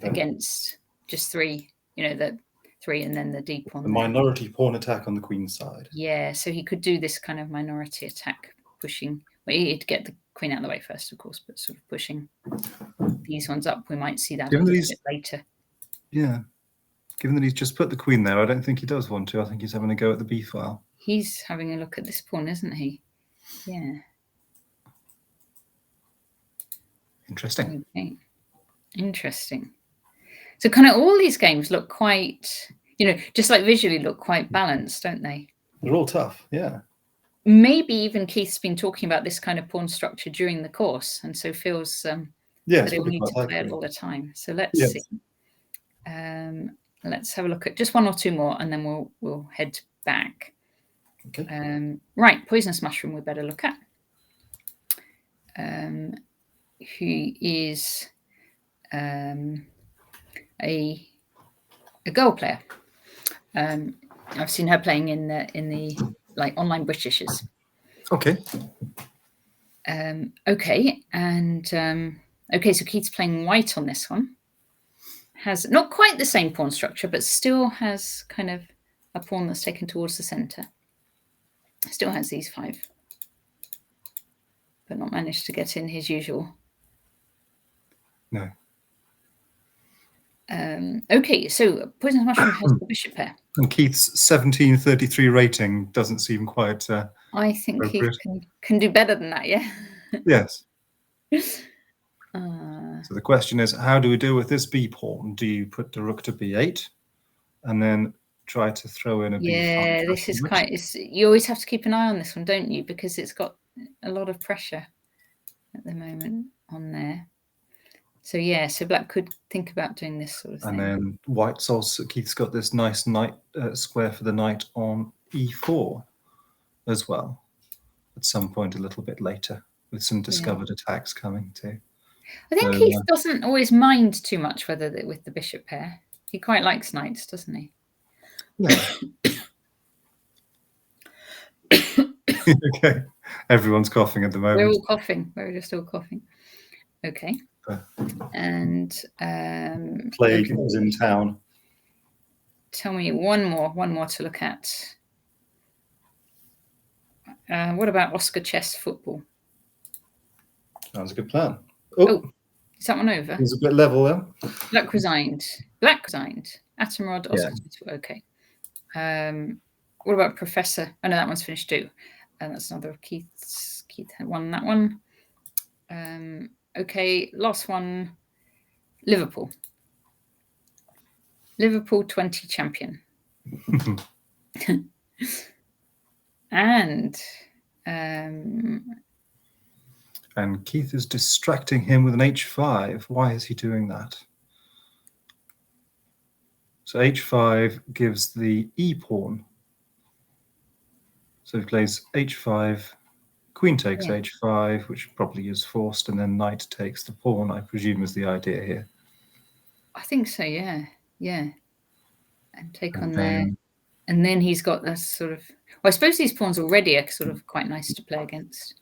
against just 3. You know, the 3 and then the D pawn. The minority pawn attack on the queen side. Yeah, so he could do this kind of minority attack, pushing. Well, he'd get the queen out of the way first, of course, but sort of pushing these ones up. We might see that a little bit later. Yeah. Given that he's just put the queen there, I don't think he does want to. I think he's having a go at the B file. He's having a look at this pawn, isn't he? Yeah. Interesting. Okay. Interesting. So kind of all these games look quite, just like visually look quite balanced, don't they? They're all tough, yeah. Maybe even Keith's been talking about this kind of pawn structure during the course, and so feels that he'll need to play it all the time. So let's see. Let's have a look at just 1 or 2 more, and then we'll head back. Okay. Right, poisonous mushroom. We better look at. Who is a Go player. I've seen her playing in the like online Britishes. Okay. Okay, and okay, so Keith's playing white on this one. Has not quite the same pawn structure, but still has kind of a pawn that's taken towards the center. Still has these 5, but not managed to get in his usual. No. Okay, so poisonous mushroom has the bishop pair. And Keith's 1733 rating doesn't seem quite. I think he can do better than that. Yeah. Yes. So the question is, how do we deal with this B pawn? Do you put the rook to B8 and then try to throw in a B5? Yeah, this is quite. You always have to keep an eye on this one, don't you? Because it's got a lot of pressure at the moment on there. So yeah, so black could think about doing this sort of thing. And then white's also, Keith's got this nice knight square for the knight on E4 as well. At some point a little bit later, with some discovered attacks coming too. I think Keith doesn't always mind too much whether with the bishop pair. He quite likes knights, doesn't he? Yeah. Okay. Everyone's coughing at the moment. We're all coughing. We're just all coughing. Okay. And Plague is in town. Tell me one more to look at. What about Oscar chess football? Sounds a good plan. Oh, is that one over? He's a bit level there. Black resigned. Atomrod. Oscar. Yeah. Okay. What about Professor? Oh no, that one's finished too. And that's another of Keith's. Keith had won that one. Okay, last one. Liverpool 20 champion. And Keith is distracting him with an H5. Why is he doing that? So H5 gives the E pawn. So he plays H5 Queen takes h5, which probably is forced, and then knight takes the pawn, I presume, is the idea here. I think so, yeah. And take on there. And then he's got this sort of... Well, I suppose these pawns already are sort of quite nice to play against.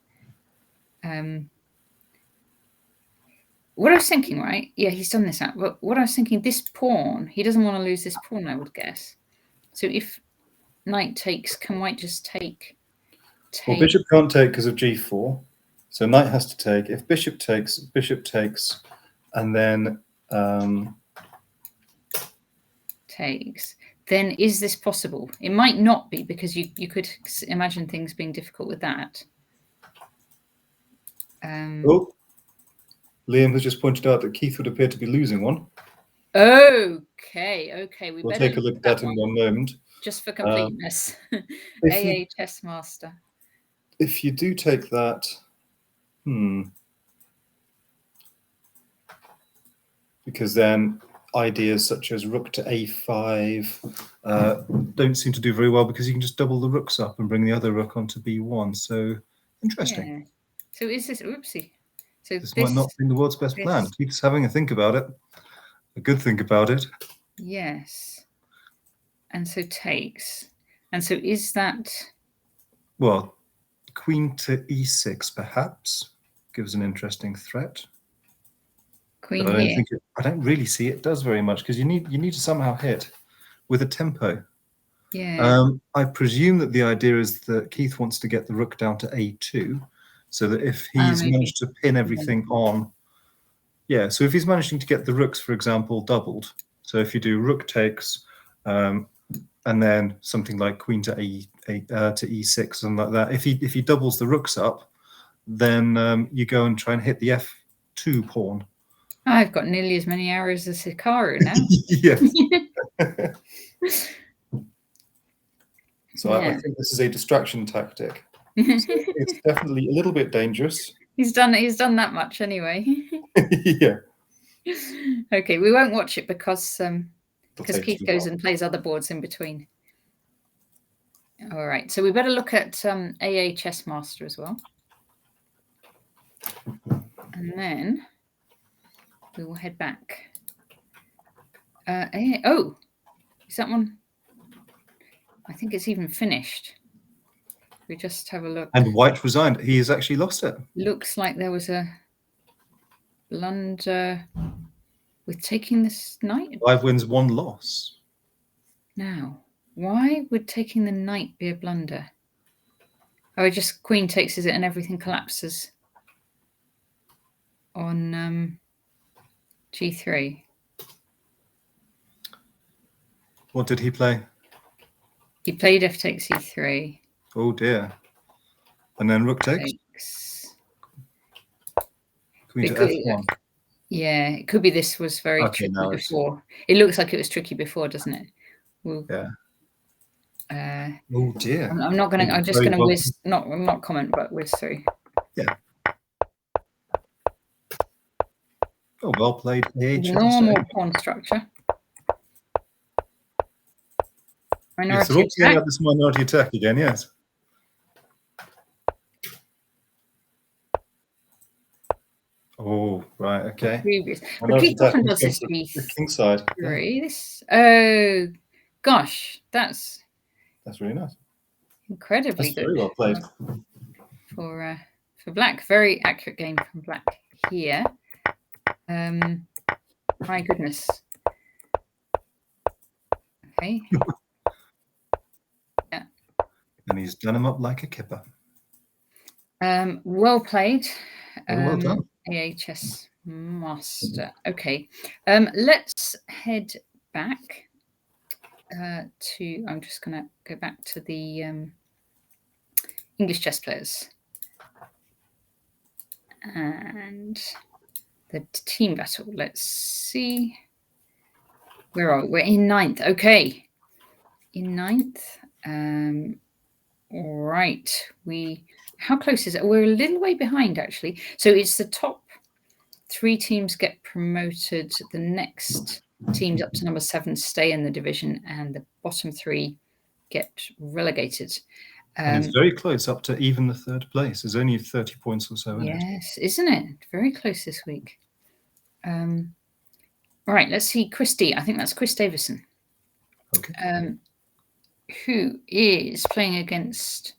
What I was thinking, right? Yeah, he's done this out. But what I was thinking, this pawn, he doesn't want to lose this pawn, I would guess. So if knight takes, can white just take? Well, bishop can't take because of g4. So knight has to take. If bishop takes, and then takes, then is this possible? It might not be, because you could imagine things being difficult with that. Liam has just pointed out that Keith would appear to be losing one. Okay. We'll take a look at that in one moment. Just for completeness. AA chess master. If you do take that, because then ideas such as rook to a5 don't seem to do very well, because you can just double the rooks up and bring the other rook onto b1. So interesting. Yeah. So is this... Oopsie. So this might not be the world's best plan. Keith's having a think about it. A good think about it. Yes. And so takes. And so is that... Well, queen to e6 perhaps gives an interesting threat. Queen but here. I don't really see it does very much, because you need to somehow hit with a tempo. Yeah. I presume that the idea is that Keith wants to get the rook down to a2, so that if he's managed to pin everything on... Yeah, so if he's managing to get the rooks, for example, doubled, so if you do rook takes, and then something like queen to e6, something like that, if he doubles the rooks up, then you go and try and hit the f2 pawn. I've got nearly as many arrows as Hikaru now. Yes. So I think this is a distraction tactic. So it's definitely a little bit dangerous. He's done that much anyway. Yeah. Okay, we won't watch it because Keith goes and plays other boards in between. All right, so we better look at AA Chess Master as well. And then we will head back. Oh, is that one? I think it's even finished. We just have a look. And white resigned. He has actually lost it. Looks like there was a blunder with taking this knight. 5 wins, 1 loss. Now, why would taking the knight be a blunder? Oh, just queen takes it and everything collapses on g3. What did he play? He played f takes e3. Oh dear. And then rook takes. Queen to f1. Yeah, it could be this was very tricky before. It looks like it was tricky before, doesn't it? Yeah. Oh dear. I'm not gonna. I'm just gonna whiz. Not comment, but whiz through. Yeah. Oh, well played. Normal pawn structure. Yes, we're looking at this minority attack again. Yes. Oh, right. Okay. But Keith often does this the king side. Oh, gosh, that's really nice. Incredibly good. Very well played. For black, very accurate game from black here. My goodness. Okay. Yeah. And he's done him up like a kipper. Well played. Well done. AA Chess Master. Okay. Let's head back to... I'm just going to go back to the English chess players. And the team battle. Let's see. Where are we? We're in 9th. Okay. In 9th. All right. How close is it? We're a little way behind, actually. So it's the top 3 teams get promoted. The next teams up to number 7 stay in the division, and the bottom 3 get relegated. And it's very close up to even the third place. There's only 30 points or so in it. Yes, isn't it? Very close this week. All right, let's see. Christy, I think that's Chris Davison. Okay. Who is playing against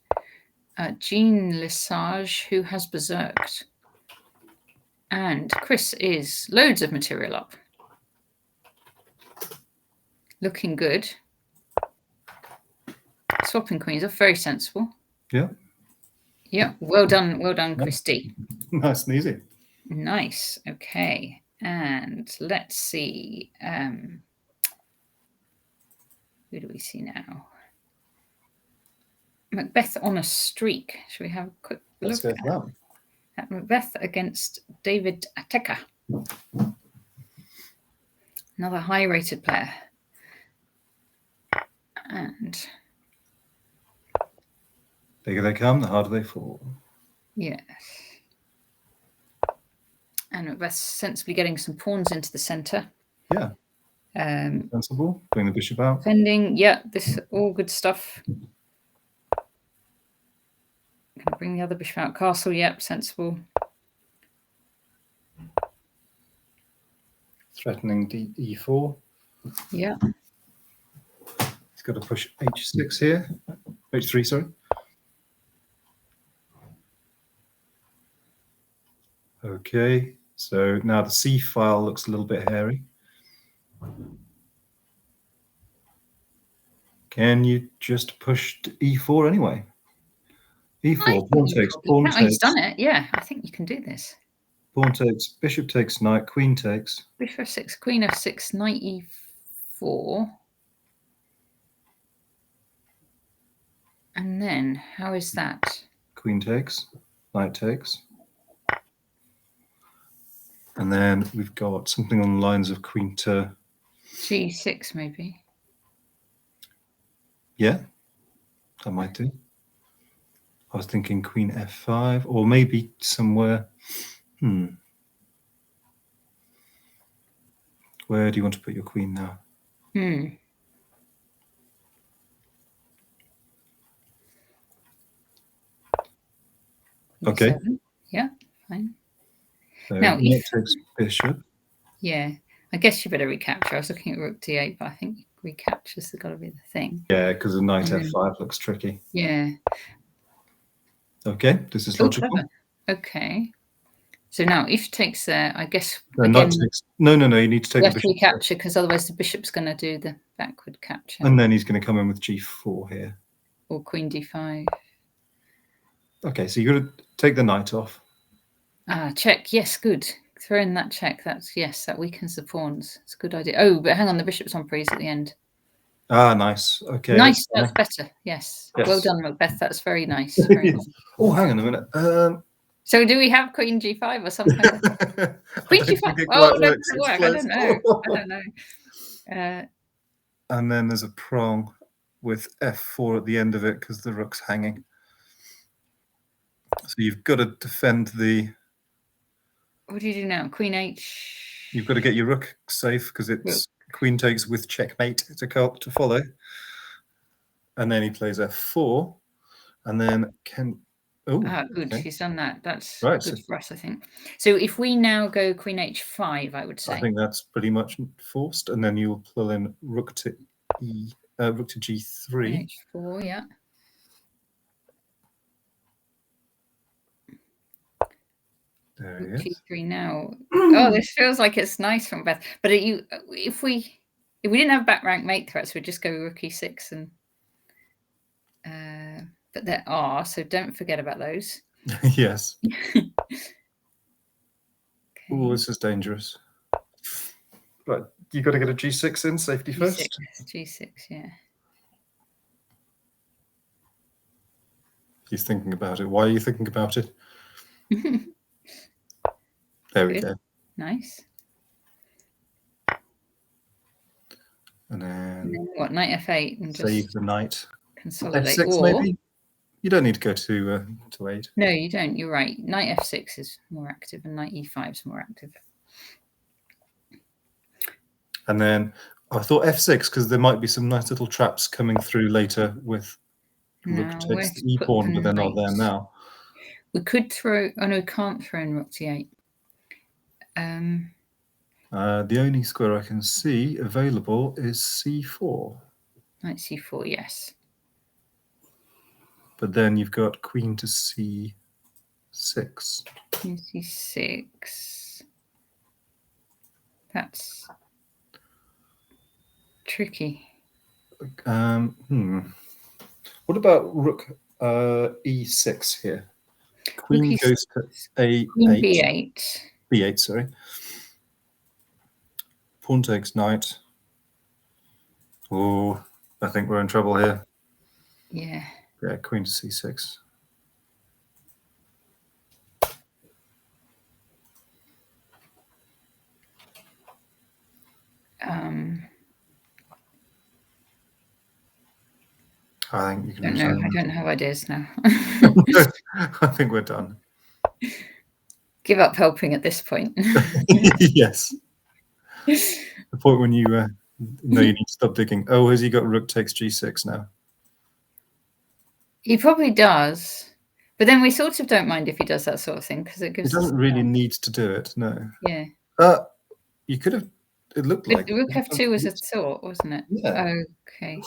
Jean Lesage, who has berserked. And Chris is loads of material up. Looking good. Swapping queens are very sensible. Yeah. Yeah, well done, Christy. Nice and easy. Nice. Okay, and let's see. Who do we see now? Macbeth on a streak. Should we have a quick look at Macbeth against David Ateka? Another high-rated player. And bigger they come, the harder they fall. Yes. And Macbeth's sensibly getting some pawns into the centre. Yeah. Sensible. Bring the bishop out. Defending. Yeah, this all good stuff. Gonna bring the other bishop out. Castle. Yep, sensible. Threatening e4. Yeah. He's got to push h6 here. h3, sorry. Okay, so now the C file looks a little bit hairy. Can you just push to e4 anyway? e4, pawn takes, pawn takes. He's done it, yeah. I think you can do this. Pawn takes, bishop takes, knight, queen takes. Bishop f6, queen f6, knight e4. And then, how is that? Queen takes, knight takes. And then we've got something on the lines of queen to g6, maybe. Yeah, that might do. I was thinking queen f5, or maybe somewhere. Where do you want to put your queen now? Okay. Yeah, fine. So now, knight takes bishop. Yeah, I guess you better recapture. I was looking at rook d8, but I think recapture's got to be the thing. Yeah, because the knight f5 looks tricky. Yeah. Okay, this is logical. Clever. Okay. So now, if takes there, I guess. Again, no. You need to take the bishop. Recapture, because otherwise the bishop's going to do the backward capture. And then he's going to come in with g4 here. Or queen d5. Okay, so you've got to take the knight off. Check. Yes, good. Throw in that check. That weakens the pawns. It's a good idea. Oh, but hang on, the bishop's on prise at the end. Nice. Okay. Nice. That's better. Yes. Well done, Macbeth. That's very nice. Very nice. Oh, hang on a minute. So do we have queen g5 or something? Queen g5. Oh, that doesn't work. I don't know. And then there's a prong with f4 at the end of it because the rook's hanging. So you've got to defend the. What do you do now? Queen h. You've got to get your rook safe because it's queen takes with checkmate to follow. And then he plays f4, and then can. Oh, good. Okay. He's done that. that's right, good for us, I think. So if we now go queen h5, I would say. I think that's pretty much forced, and then you'll pull in rook to rook to g3. h4, yeah. There he is. G3 now. Oh, this feels like it's nice from Beth. But if we didn't have back rank mate threats, we'd just go rook e6 and. But there are, so don't forget about those. Yes. Okay. Oh, this is dangerous. Right, you got to get a g6 in, safety first. G6, yeah. He's thinking about it. Why are you thinking about it? There we go. Nice. And then what, knight f8 and save just the knight. Consolidate. f6 maybe. You don't need to go to 8. No, you don't. You're right. Knight f6 is more active, and knight e5 is more active. And then I thought f6 because there might be some nice little traps coming through later with Rook takes the e pawn, but they're not there now. We could throw. Oh no, we can't throw in rook d8. The only square I can see available is c4. Knight c4, yes. But then you've got queen to c6. Queen c6. That's tricky. What about rook e6 here? Queen goes to a8. Queen b8. b8, sorry. Pawn takes knight. Oh, I think we're in trouble here. Yeah. Yeah, queen to c6. I think you can. I don't have ideas now. I think we're done. Give up helping at this point. Yes. The point when you know you need to stop digging. Oh, has he got rook takes g6 now? He probably does. But then we sort of don't mind if he does that sort of thing because it gives. He doesn't really need to do it, no. Yeah. You could have. It looked like rook f2 was a thought, wasn't it? Yeah. Okay.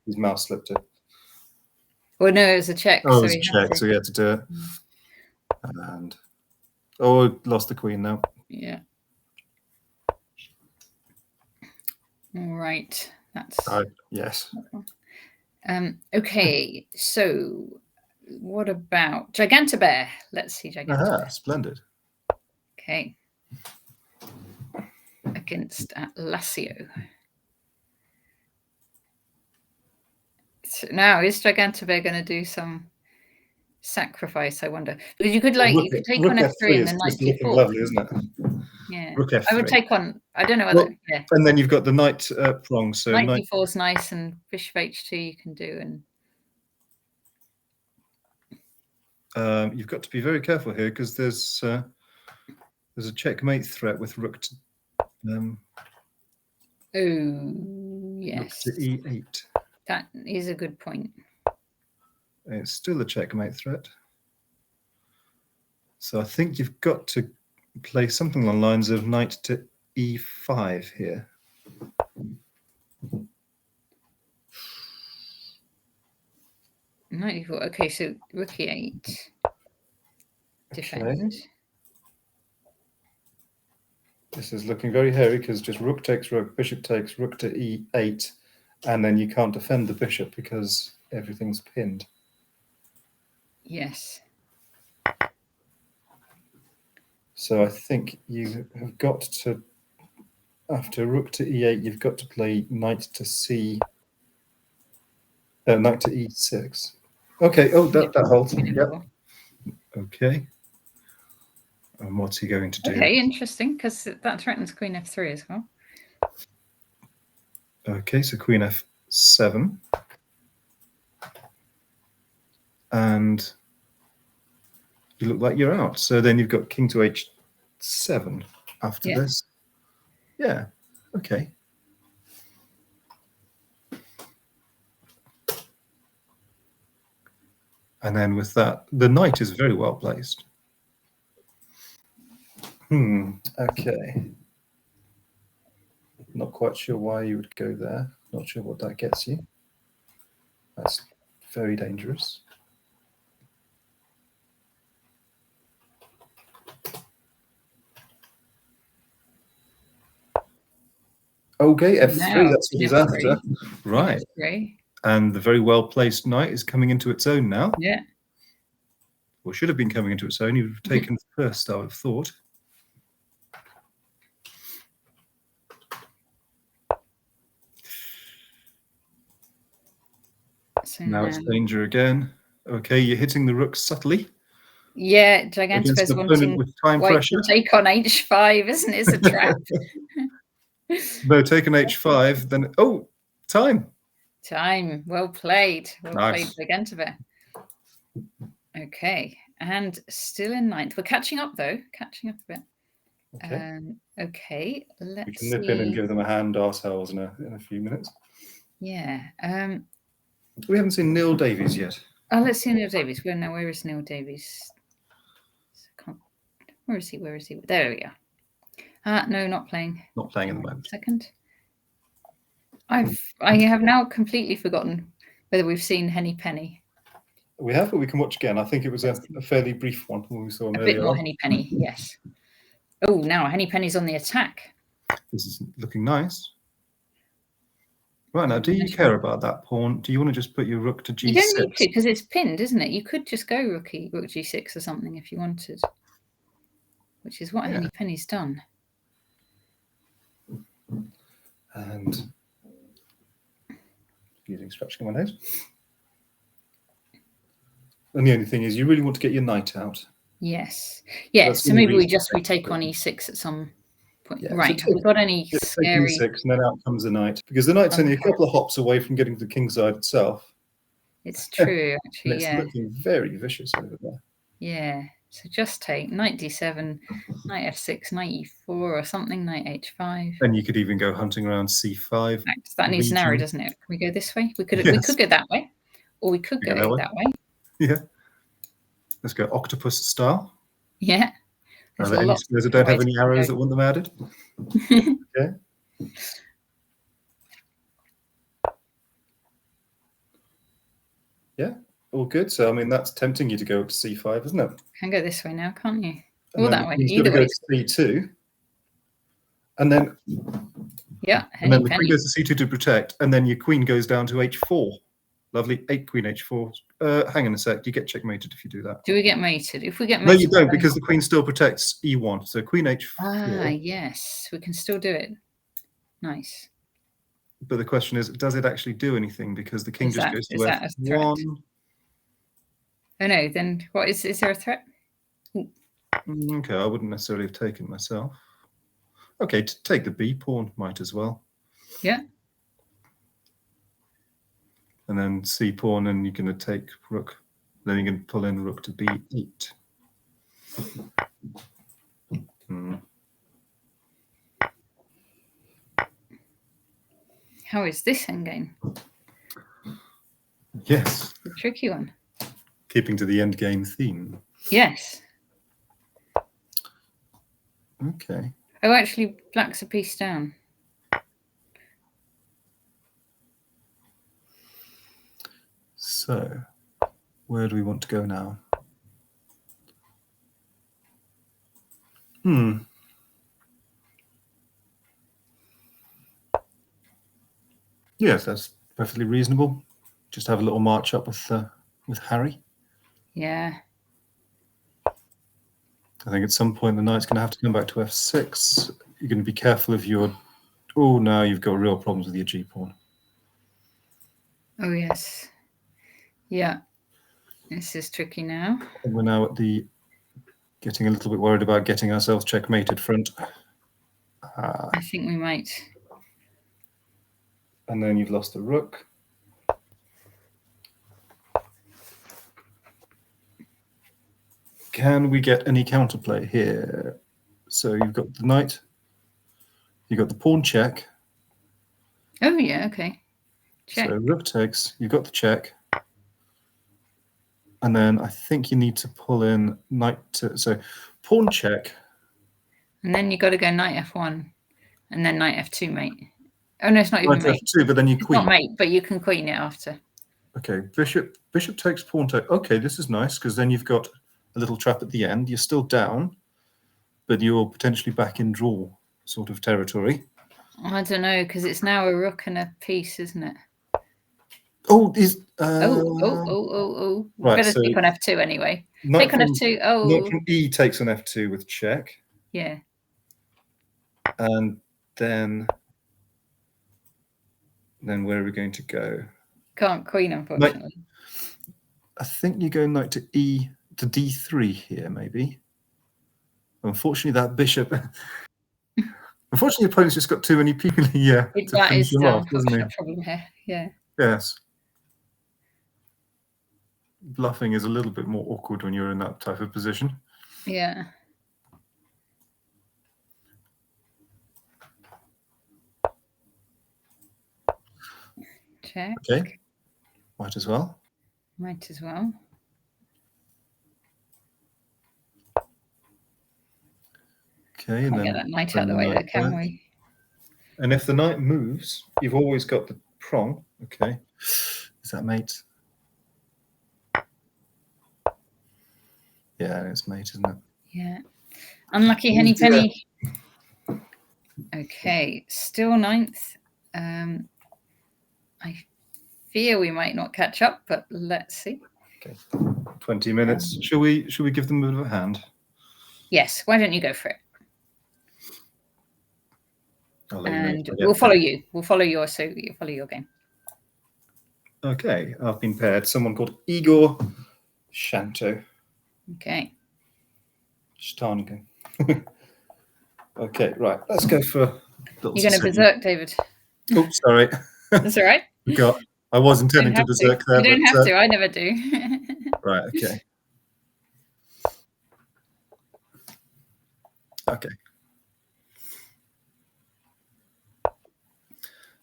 His mouse slipped it. Well, no, it was a check. Oh, it was a check, so he had to do it. And lost the queen now. Yeah. All right. That's yes. Okay. So, what about Gigantobear? Let's see Gigantobear. Splendid. Okay. Against Lazio. So now is Gigantobear going to do some sacrifice? I wonder. Because you could you could take on f3 and then knight d4. Lovely, isn't it? Yeah. Rook f3. I would take on. I don't know whether. Yeah. And then you've got the knight prong. So knight d4 is nice, and bishop h2 you can do, and. You've got to be very careful here because there's a checkmate threat with rook to. Oh yes. Rook to e8. That is a good point. It's still a checkmate threat. So I think you've got to play something along the lines of knight to e5 here. Knight e4. Okay, so rook e8. Defend. Okay. This is looking very hairy because just rook takes rook, bishop takes rook to e8, and then you can't defend the bishop because everything's pinned. Yes. So I think you have got to, after rook to e8, you've got to play knight to knight to e6. Okay. Oh, that holds. Yep. Okay. And what's he going to do? Okay, interesting, because that threatens queen f3 as well. Okay, so queen f7. And you look like you're out. So then you've got king to h7 after this. Yeah, okay. And then with that, the knight is very well placed. Okay. Not quite sure why you would go there. Not sure what that gets you. That's very dangerous. Okay, f3, that's what he's after. Right. F3. And the very well-placed knight is coming into its own now. Yeah. Or should have been coming into its own. He would have taken first, I would have thought. So now it's danger again. Okay, you're hitting the rook subtly. Yeah, Gigantobear's wanting with time white pressure. to take on h5, isn't it? It's a trap. No, take an h5, then time. Time. Well played. Well Nice. played, Gigantobear. Okay, and still in ninth. We're catching up though. Catching up a bit. Okay. Okay. Let's We can nip in and give them a hand ourselves in a few minutes. Yeah. We haven't seen Neil Davies yet. Oh, let's see Neil Davies. Where is Neil Davies? Where is he? Where is he? There we are. No, not playing. Not playing at the moment. Second. I have now completely forgotten whether we've seen Henny Penny. We have, but we can watch again. I think it was a fairly brief one when we saw him a earlier. Bit more Henny Penny, yes. Oh, now Henny Penny's on the attack. This is looking nice. Right, now, do you care about that pawn? Do you want to just put your rook to g6? You don't need to, because it's pinned, isn't it? You could just go rook g6 or something if you wanted, which is what Henny Penny's done. And using scratching my nose. And the only thing is, you really want to get your knight out. Yes. Yeah, so maybe we retake on e6 at some point. Yeah, right, so have we got any scary... e6, and then out comes the knight. Because the knight's only a couple of hops away from getting to the king side itself. It's true, actually, and it's looking very vicious over there. Yeah, so just take knight d7, knight f6, knight e4 or something, knight h5. And you could even go hunting around c5. Right, that needs an arrow, doesn't it? Can we go this way? We could go that way, or we could go that way. Yeah. Let's go octopus style. Yeah. Are there any squares that don't have any arrows that want them added? Okay. Yeah, all good. So, I mean, that's tempting you to go up to c5, isn't it? Can go this way now, can't you? Or that way. Either way. Go to c2. And then... Yeah, and then the queen goes to c2 to protect, and then your queen goes down to h4. Lovely. 8 queen h4. Hang on a sec. Do you get checkmated if you do that? Do we get mated? If we get mated, no, you don't, because the queen still protects e1. So queen h4. Ah, yes, we can still do it. Nice. But the question is, does it actually do anything? Because the king just goes to f1. Oh no, then what is there a threat? Okay, I wouldn't necessarily have taken myself. Okay, to take the b pawn might as well. Yeah. And then c pawn, and you're going to take rook. Then you can pull in rook to b8. How is this endgame? Yes. The tricky one. Keeping to the endgame theme. Yes. Okay. Oh, actually, black's a piece down. So, where do we want to go now? Yes, that's perfectly reasonable. Just have a little march up with Harry. Yeah. I think at some point the knight's going to have to come back to f6. You're going to be careful of your... Oh, now you've got real problems with your g pawn. Oh, yes. Yeah. This is tricky now. And we're now at the... getting a little bit worried about getting ourselves checkmated front. I think we might. And then you've lost the rook. Can we get any counterplay here? So you've got the knight. You've got the pawn check. Oh, yeah, okay. Check. So rook takes. You've got the check. And then I think you need to pull in knight to... So pawn check. And then you've got to go knight f1. And then knight f2, mate. Oh, no, it's not even mate. F2, but then you queen. Not mate, but you can queen it after. Okay, bishop takes, pawn take. Okay, this is nice, because then you've got a little trap at the end. You're still down, but you're potentially back in draw sort of territory. I don't know, because it's now a rook and a piece, isn't it? Oh, Right, better take on f2 anyway. Take on f2. Oh, knight from e takes on f2 with check. Yeah. And then where are we going to go? Can't queen, unfortunately. I think you go knight to e to d3 here, maybe. Unfortunately, that bishop. Unfortunately, your opponent's just got too many people here. That is the unfortunate problem here. Yeah. Yes. Bluffing is a little bit more awkward when you're in that type of position. Yeah. Check. Okay. Might as well. Might as well. Okay, and then get that knight out of the way, though, can we? And if the knight moves, you've always got the prong. Okay, is that mate? Yeah, it's mate, isn't it? Yeah. Unlucky Henny Penny. Okay, still ninth. I fear we might not catch up, but let's see. Okay, 20 minutes. Should we give them a bit of a hand? Yes. Why don't you go for it? And you we'll follow you. We'll follow your game. Okay, I've been paired. Someone called Igor Shanto. Okay. Shtanka. Okay, right. Let's go for. You're going to berserk, David. Oh, sorry. That's all right. I was intending to berserk there. You don't have to. I never do. Right. Okay. Okay.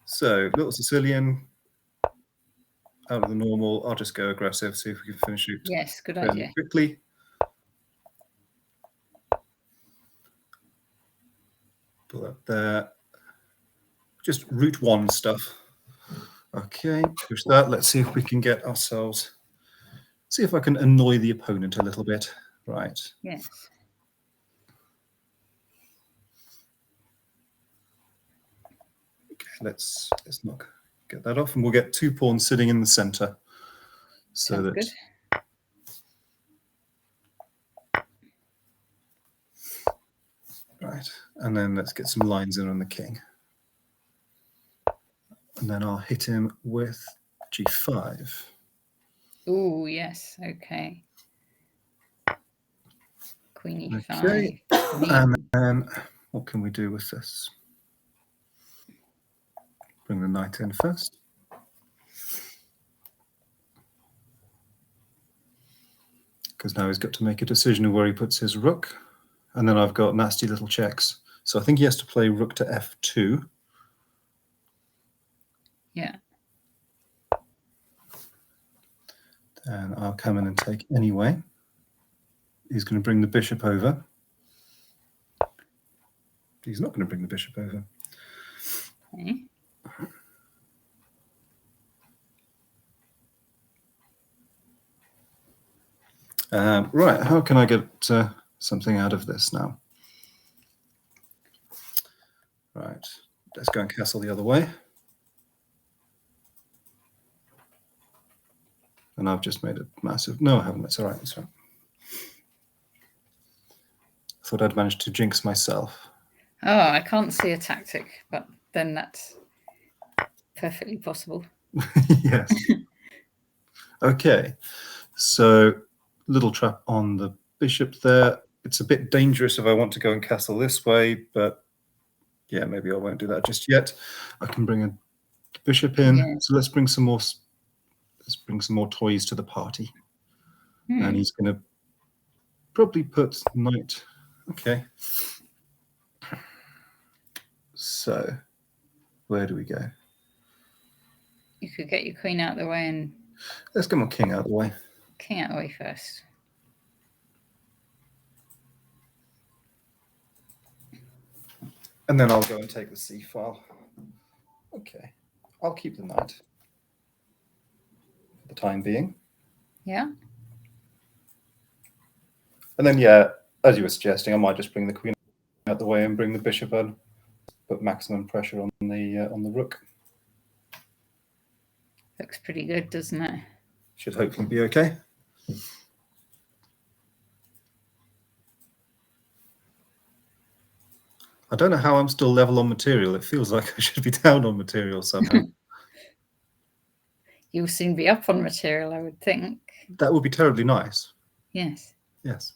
So, little Sicilian. Out of the normal. I'll just go aggressive. See if we can finish it. Yes, good idea. Quickly. Pull up there. Just route 1 stuff. Okay, push that. Let's see if we can get ourselves. See if I can annoy the opponent a little bit. Right. Yes. Okay, let's not get that off, and we'll get 2 pawns sitting in the center. So sounds that. Good. Right, and then let's get some lines in on the king. And then I'll hit him with G5. Oh, yes. Okay. Queen E5. Okay. And then what can we do with this? Bring the knight in first. Because now he's got to make a decision of where he puts his rook. And then I've got nasty little checks. So I think he has to play rook to F2. Yeah. And I'll come in and take anyway. He's going to bring the bishop over. He's not going to bring the bishop over. Okay. Right, how can I get something out of this now? Right, let's go and castle the other way. And I've just made a massive... No, I haven't. That's all right. That's all right. I thought I'd managed to jinx myself. Oh, I can't see a tactic, but then that's perfectly possible. Yes. Okay. So, little trap on the bishop there. It's a bit dangerous if I want to go and castle this way, but yeah, maybe I won't do that just yet. I can bring a bishop in. Yeah. So let's bring some more toys to the party. And he's going to probably put knight. Okay. So, where do we go? You could get your queen out of the way and... Let's get my king out of the way. King out of the way first. And then I'll go and take the c file. Okay. I'll keep the knight for the time being. Yeah. And then, yeah, as you were suggesting, I might just bring the queen out the way and bring the bishop in, put maximum pressure on the rook. Looks pretty good, doesn't it? Should hopefully be okay. I don't know how I'm still level on material. It feels like I should be down on material somehow. You'll soon be up on material, I would think. That would be terribly nice. Yes. Yes.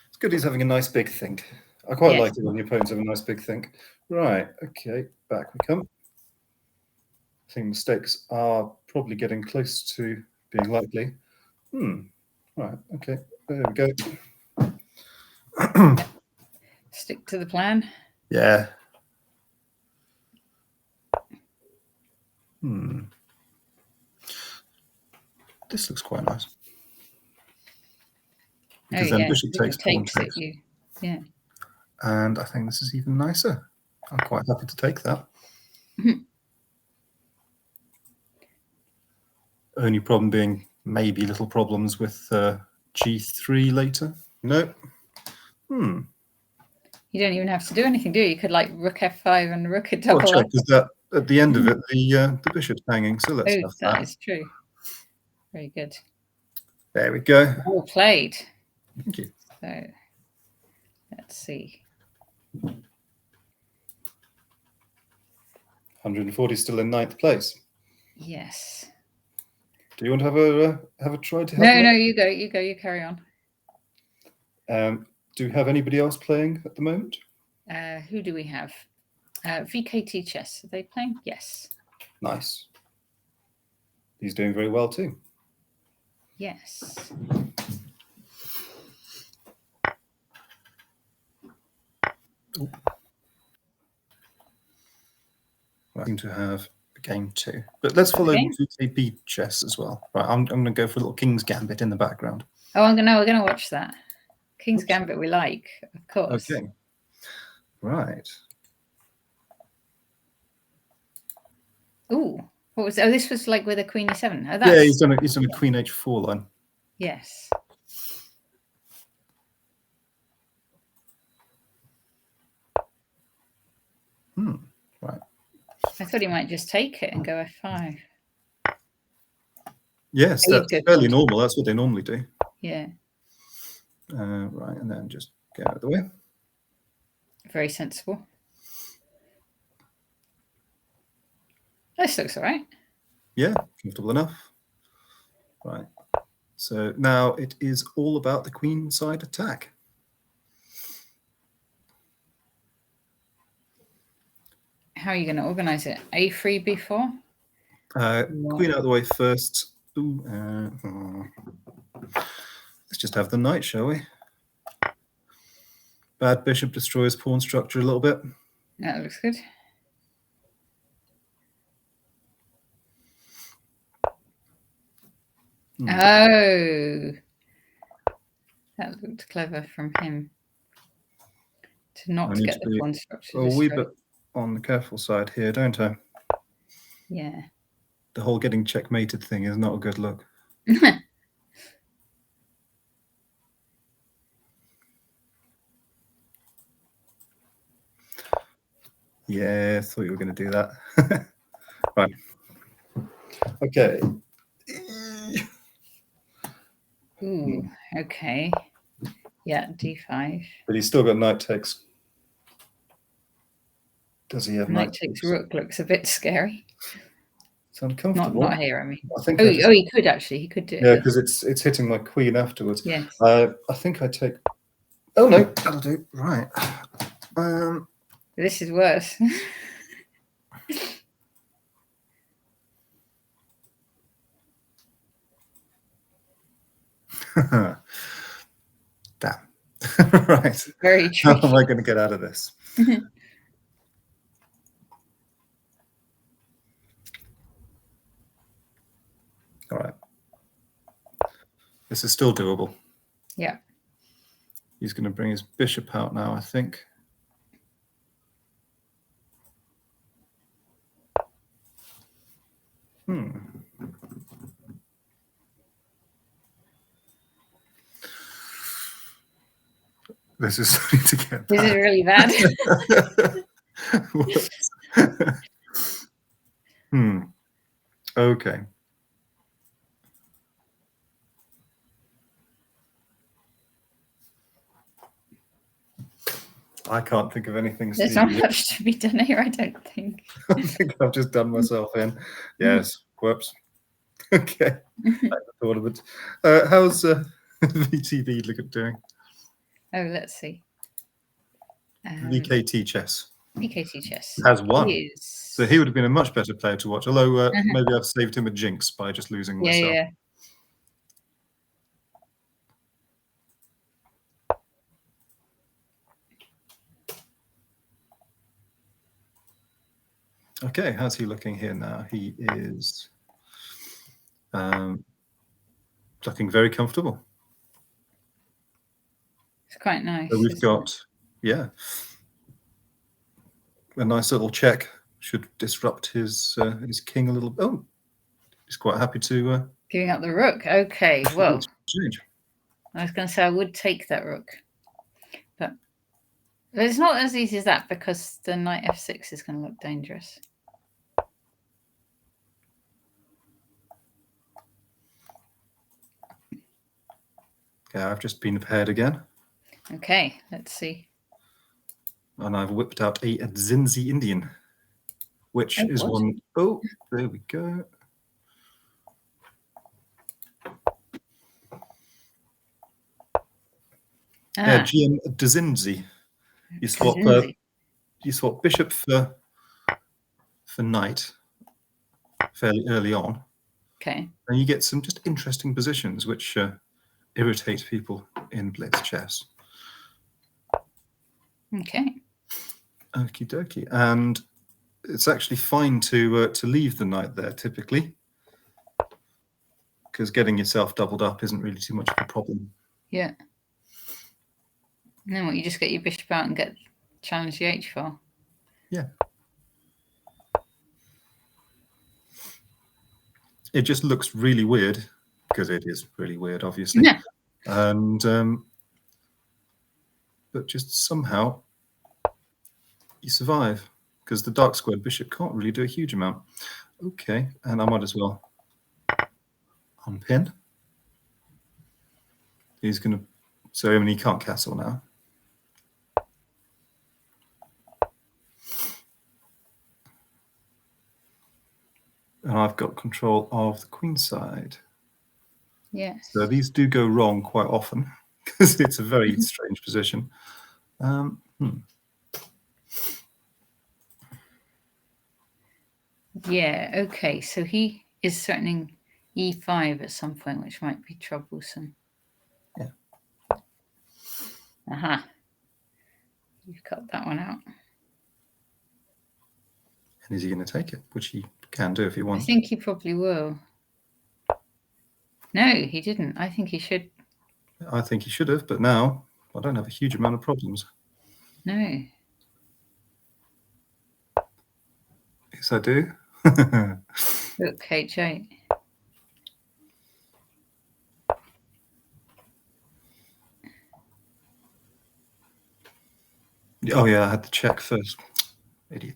It's good he's having a nice big think. I quite like it when the opponents have a nice big think. Right, okay, back we come. I think mistakes are probably getting close to being likely. Right, okay, there we go. Stick to the plan. Yeah. This looks quite nice. Oh Because then yeah, bishop takes, pawn takes takes. at you. Yeah. And I think this is even nicer. I'm quite happy to take that. Only problem being maybe little problems with g3 later. Nope. You don't even have to do anything, do you? You could like rook f5 and rook a Well, double check, up. because that at the end of it, the bishop's hanging. So let's have that. That is true. Very good. There we go. Well played. Thank you. So let's see. 140 still in 9th place. Yes. Do you want to have a try to help? No, you go. You carry on. Do you have anybody else playing at the moment? Who do we have? VKT Chess. Are they playing? Yes. Nice. He's doing very well too. Yes. I seem to have game 2, but let's follow VKB Chess as well. Right, I'm going to go for a little King's Gambit in the background. Oh, we're going to watch that. King's Gambit we like, of course. Okay. Right. Ooh, what was? Oh, this was like with a Queen E7. Oh, yeah, he's done a Queen H4 line. Yes. Right. I thought he might just take it and go f5. Yes, that's fairly normal. That's what they normally do. Yeah. Right, and then just get out of the way. Very sensible. This looks all right. Yeah, comfortable enough. Right. So now it is all about the queen side attack. How are you going to organize it? A3, B4? Queen out of the way first. Ooh, let's just have the knight, shall we? Bad bishop destroys pawn structure a little bit. That looks good. Oh, that looked clever from him to not get the pawn structure destroyed. A wee bit on the careful side here, don't I? Yeah. The whole getting checkmated thing is not a good look. Yeah, thought you were going to do that. Right. Okay. Ooh, okay. Yeah, d5. But he's still got knight takes. Does he have knight takes rook? Looks a bit scary. It's uncomfortable. Not here, I mean. I think he could actually. He could do it. Yeah, because it's hitting my queen afterwards. Yes. I think I take. Oh no, that'll do. Right. This is worse. Damn. Right. Very tricky. How am I going to get out of this? All right. This is still doable. Yeah. He's going to bring his bishop out now, I think. This is starting to get bad. This is really bad. Okay. I can't think of anything. There's not much to be done here, I don't think. I think I've just done myself in. Yes. Whoops. Okay. Tournament. How's VTB look at doing? Oh, let's see. VKT Chess. VKT Chess has won. So he would have been a much better player to watch. Although maybe I've saved him a jinx by just losing myself. Yeah. Okay, how's he looking here now? He is looking very comfortable. It's quite nice. So we've got, a nice little check. Should disrupt his king a little. Oh, he's quite happy to giving up the rook. Okay, well, change. I was going to say I would take that rook, but it's not as easy as that because the knight f6 is going to look dangerous. Yeah, I've just been paired again. Okay, let's see. And I've whipped out a Zinzi Indian, which is one. Oh, there we go. Yeah, GM Dzinzi. You swap bishop for knight fairly early on. Okay. And you get some just interesting positions which irritate people in blitz chess. Okay. Okie dokie. And it's actually fine to leave the knight there typically, because getting yourself doubled up isn't really too much of a problem. Yeah. And then what, you just get your bishop out and get challenge the h file. Yeah. It just looks really weird, because it is really weird, obviously. Yeah. And but just somehow you survive, because the dark squared bishop can't really do a huge amount. Okay, and I might as well unpin. He's going to, so I mean, he can't castle now. And I've got control of the queen side. Yes. So these do go wrong quite often, because it's a very strange position. Yeah, okay, so he is threatening e5 at some point, which might be troublesome. Yeah. Aha. You've cut that one out. And is he going to take it? Which he can do if he wants. I think he probably will. No, he didn't. I think he should. I think he should have, but now I don't have a huge amount of problems. No. Yes, I do. Rook h8. Oh yeah, I had to check first. Idiot.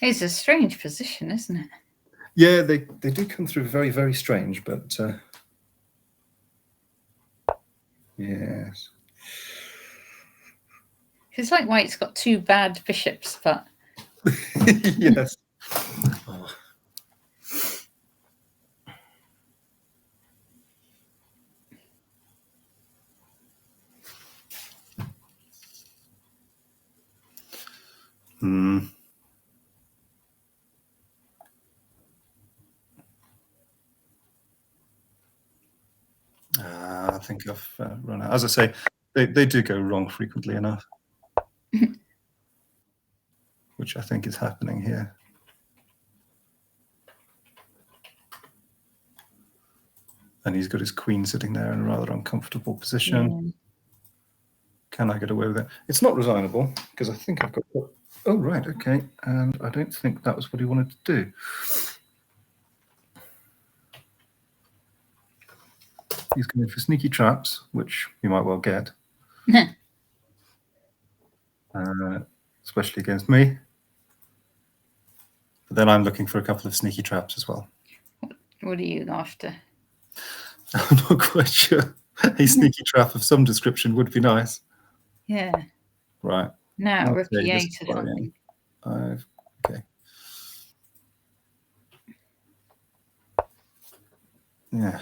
It's a strange position, isn't it? Yeah, they do come through very, very strange, but yes. It's like White's got two bad bishops, but yes. I think I've run out. As I say, they do go wrong frequently enough, which I think is happening here. And he's got his queen sitting there in a rather uncomfortable position. Yeah. Can I get away with it? It's not resignable, because I think I've got... Oh, right, okay. And I don't think that was what he wanted to do. He's going for sneaky traps, which we might well get. Especially against me. But then I'm looking for a couple of sneaky traps as well. What are you after? I'm not quite sure. A sneaky trap of some description would be nice. Yeah. Right. Now, rook e8 or something. Okay. Yeah.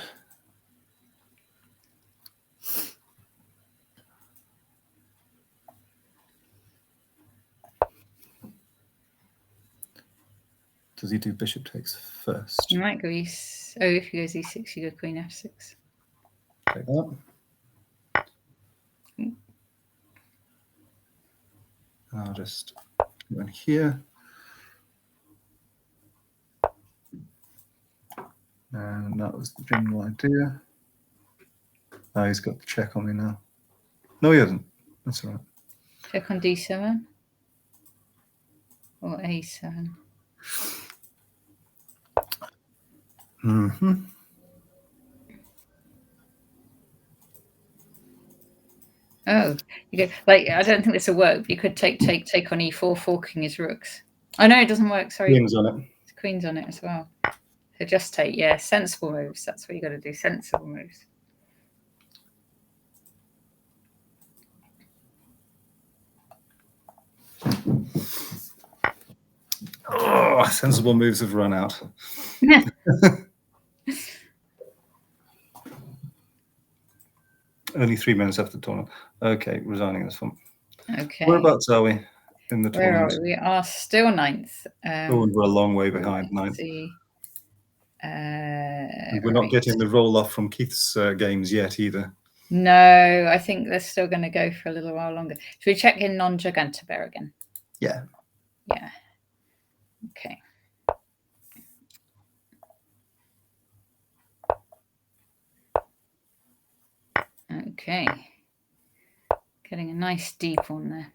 Does he do bishop takes first? You might go e6. Oh, if he goes e6, you go queen f6. Take that. I'll just go in here. And that was the general idea. Oh, he's got the check on me now. No, he hasn't. That's all right. Check on d7 or a7. Mm-hmm. Oh, you go like I don't think this will work. But you could take on e4, forking his rooks. Oh no, it doesn't work. Sorry, Queen's on it. Queen's on it as well. So just take, yeah, sensible moves. That's what you got to do. Sensible moves. Oh, sensible moves have run out. Only 3 minutes after the tournament. Okay, resigning this one. Okay. Whereabouts are we in the tournament? Where are we? We are still 9th. Oh, we're a long way behind 9th. See. We're not getting the roll off from Keith's games yet either. No, I think they're still going to go for a little while longer. Should we check in non-Gigantabear again? Yeah. Yeah. Okay. Okay. Getting a nice deep one there.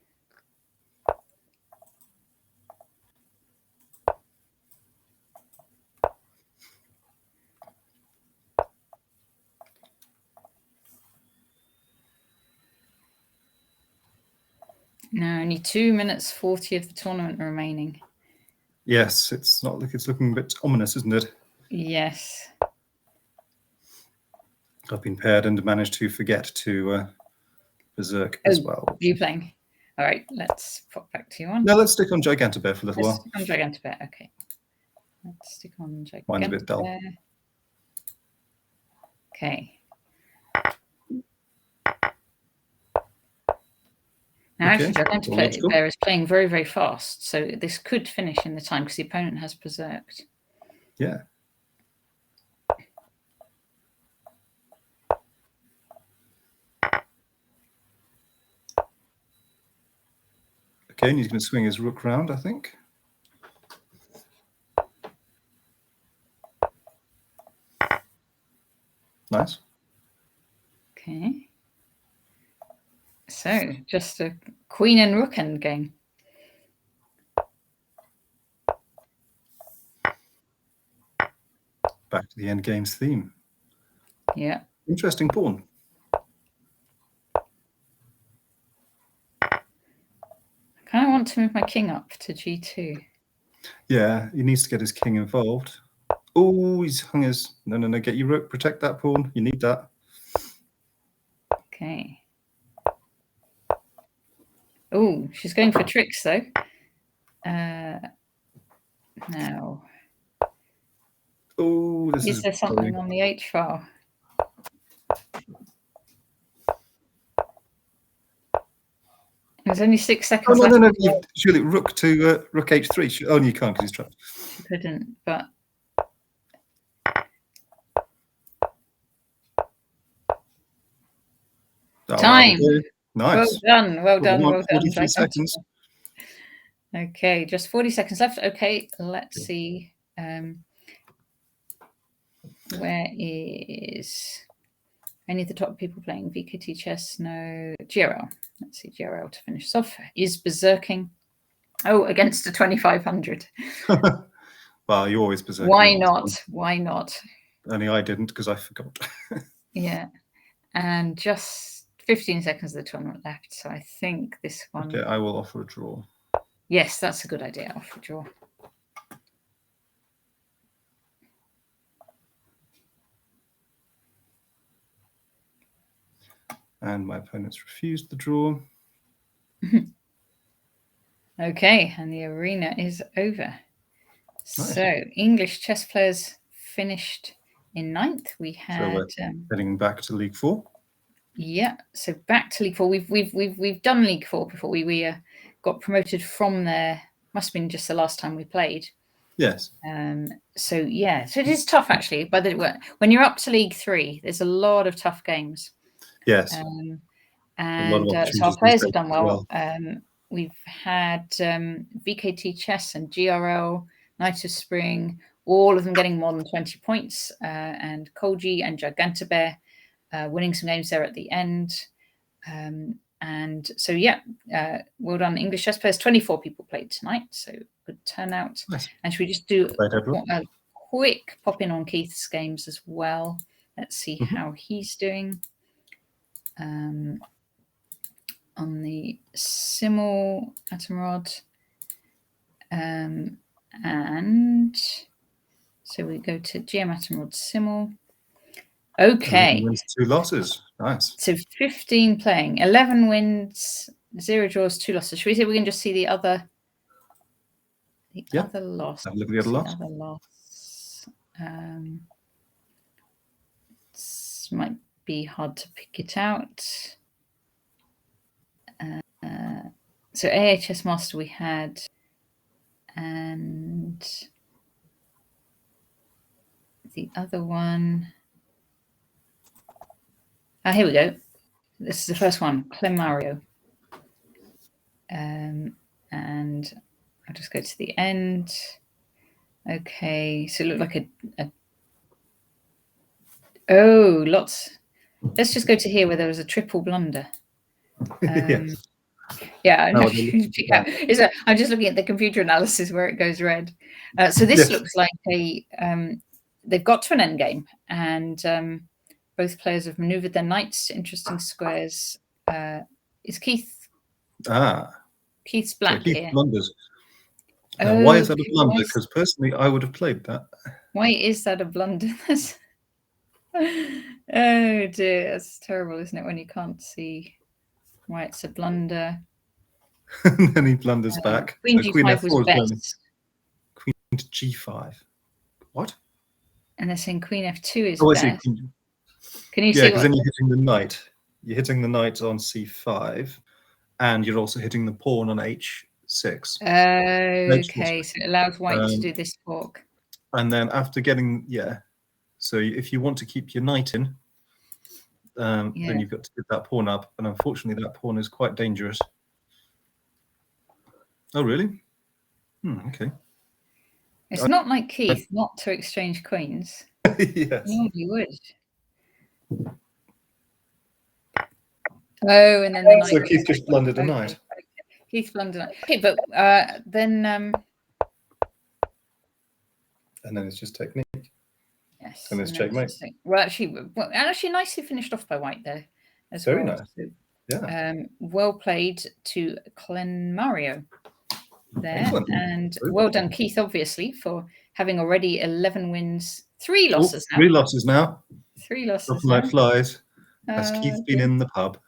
Now only 2 minutes 40 of the tournament remaining. Yes, it's not like it's looking a bit ominous, isn't it? Yes. I've been paired and managed to forget to berserk as well. Are you playing? All right, let's pop back to you on. No, let's stick on Gigantabear for a little while. Stick on Gigantabear, okay. Let's stick on Gigantabear. Mine's a bit dull. Okay. Now, Okay. actually, Gigantabear is playing very, very fast, so this could finish in the time because the opponent has berserked. Yeah. Okay, and he's going to swing his rook round, I think. Nice. Okay. So, just a queen and rook end game. Back to the end game's theme. Yeah. Interesting pawn. I kind of want to move my king up to g2. Yeah, he needs to get his king involved. Oh, he's hung his... No, get your rook. Protect that pawn. You need that. Okay. Oh, she's going for tricks, though. Now. Oh, this is there something on the H file? There's only 6 seconds left. No. Surely rook to rook h3. Oh, you can't because he's trapped. She couldn't, but... Oh, time! Nice. Well done. 43 seconds. Okay, just 40 seconds left. Okay, let's see. Where is any of the top people playing? VKT Chess? No. GRL. Let's see, GRL to finish us off. Is berserking. Oh, against a 2500. Well, you always berserk. Why not? Why not? Only I didn't because I forgot. Yeah. And just 15 seconds of the tournament left. So I think this one... Okay, I will offer a draw. Yes, that's a good idea. Offer a draw. And my opponent's refused the draw. Okay, and the arena is over. Nice. So English chess players finished in 9th. We had so we're heading back to League 4. Yeah, so back to League 4. We've done League 4 before. We got promoted from there. Must have been just the last time we played. Yes. So it is tough actually. But when you're up to League 3, there's a lot of tough games. Yes. And so our players have done well. We've had VKT Chess and GRL, Night of Spring, all of them getting more than 20 points, and Kolji and Gigantabear winning some games there at the end. And so, well done, English chess players. 24 people played tonight, so good turnout. Nice. And should we just do a quick pop in on Keith's games as well? Let's see how he's doing. On the Simul Atomrod. And so we go to GM Atomrod Simul. Okay. Wins 2 losses. Nice. So 15 playing, 11 wins, 0 draws, 2 losses. Should we say we can just see the other? Other loss. Have a look at the other loss. Other loss. This might be hard to pick it out. So AHS Master we had, and the other one. Here we go. This is the first one, Clem Mario. And I'll just go to the end. Okay, so it looked like oh, lots. Let's just go to here where there was a triple blunder. Yes. Yeah, I'm just looking at the computer analysis where it goes red. So this looks like they've got to an end game, and both players have maneuvered their knights to interesting squares. Is Keith? Keith's black so Keith here. Blunders. Why is that a blunder? Because personally, I would have played that. Why is that a blunder? Oh dear, that's terrible, isn't it? When you can't see why it's a blunder. And then he blunders back. Queen G5 was best. Queen to G5. What? And they're saying Queen F2 is best. Can you see? Yeah, because then you're hitting the knight. You're hitting the knight on C5, and you're also hitting the pawn on H6. Okay, so it allows white to do this fork. And then after getting, so if you want to keep your knight in, then you've got to get that pawn up, and unfortunately that pawn is quite dangerous. Oh, really? Okay. It's not like Keith not to exchange queens. Yes. You would. Oh, and then the knight. So Keith just blundered a knight. Keith blundered. Okay, but then. And then it's just technique. Yes. And it's checkmate. Well, actually, nicely finished off by white there. Very nice. So, yeah. Well played to Clen Mario there. Excellent. And well done, Keith, obviously, for having already 11 wins, 3 losses now. 3 losses now. 3 losses. Dropping like flies. Has Keith been in the pub?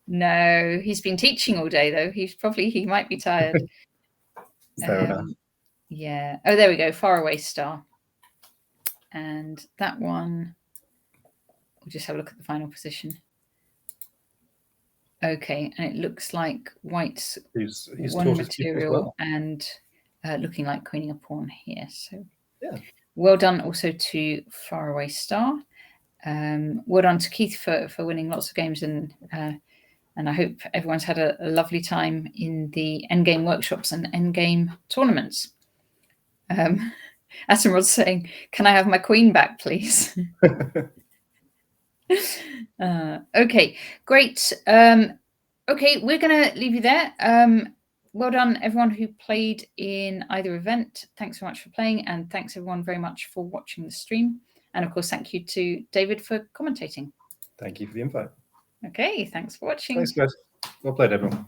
No, he's been teaching all day though. He might be tired. Fair enough. Yeah. Oh, there we go. Faraway Star. And that one, we'll just have a look at the final position. Okay, and it looks like white's he's one material and looking like queening a pawn here. So well done also to Faraway Star. Well done to Keith for winning lots of games, and I hope everyone's had a lovely time in the endgame workshops and endgame tournaments. Asimrod's saying, "Can I have my queen back, please?" Okay, great. Okay, we're going to leave you there. Well done, everyone who played in either event. Thanks so much for playing, and thanks everyone very much for watching the stream. And of course, thank you to David for commentating. Thank you for the invite. Okay, thanks for watching. Thanks, guys. Well played, everyone.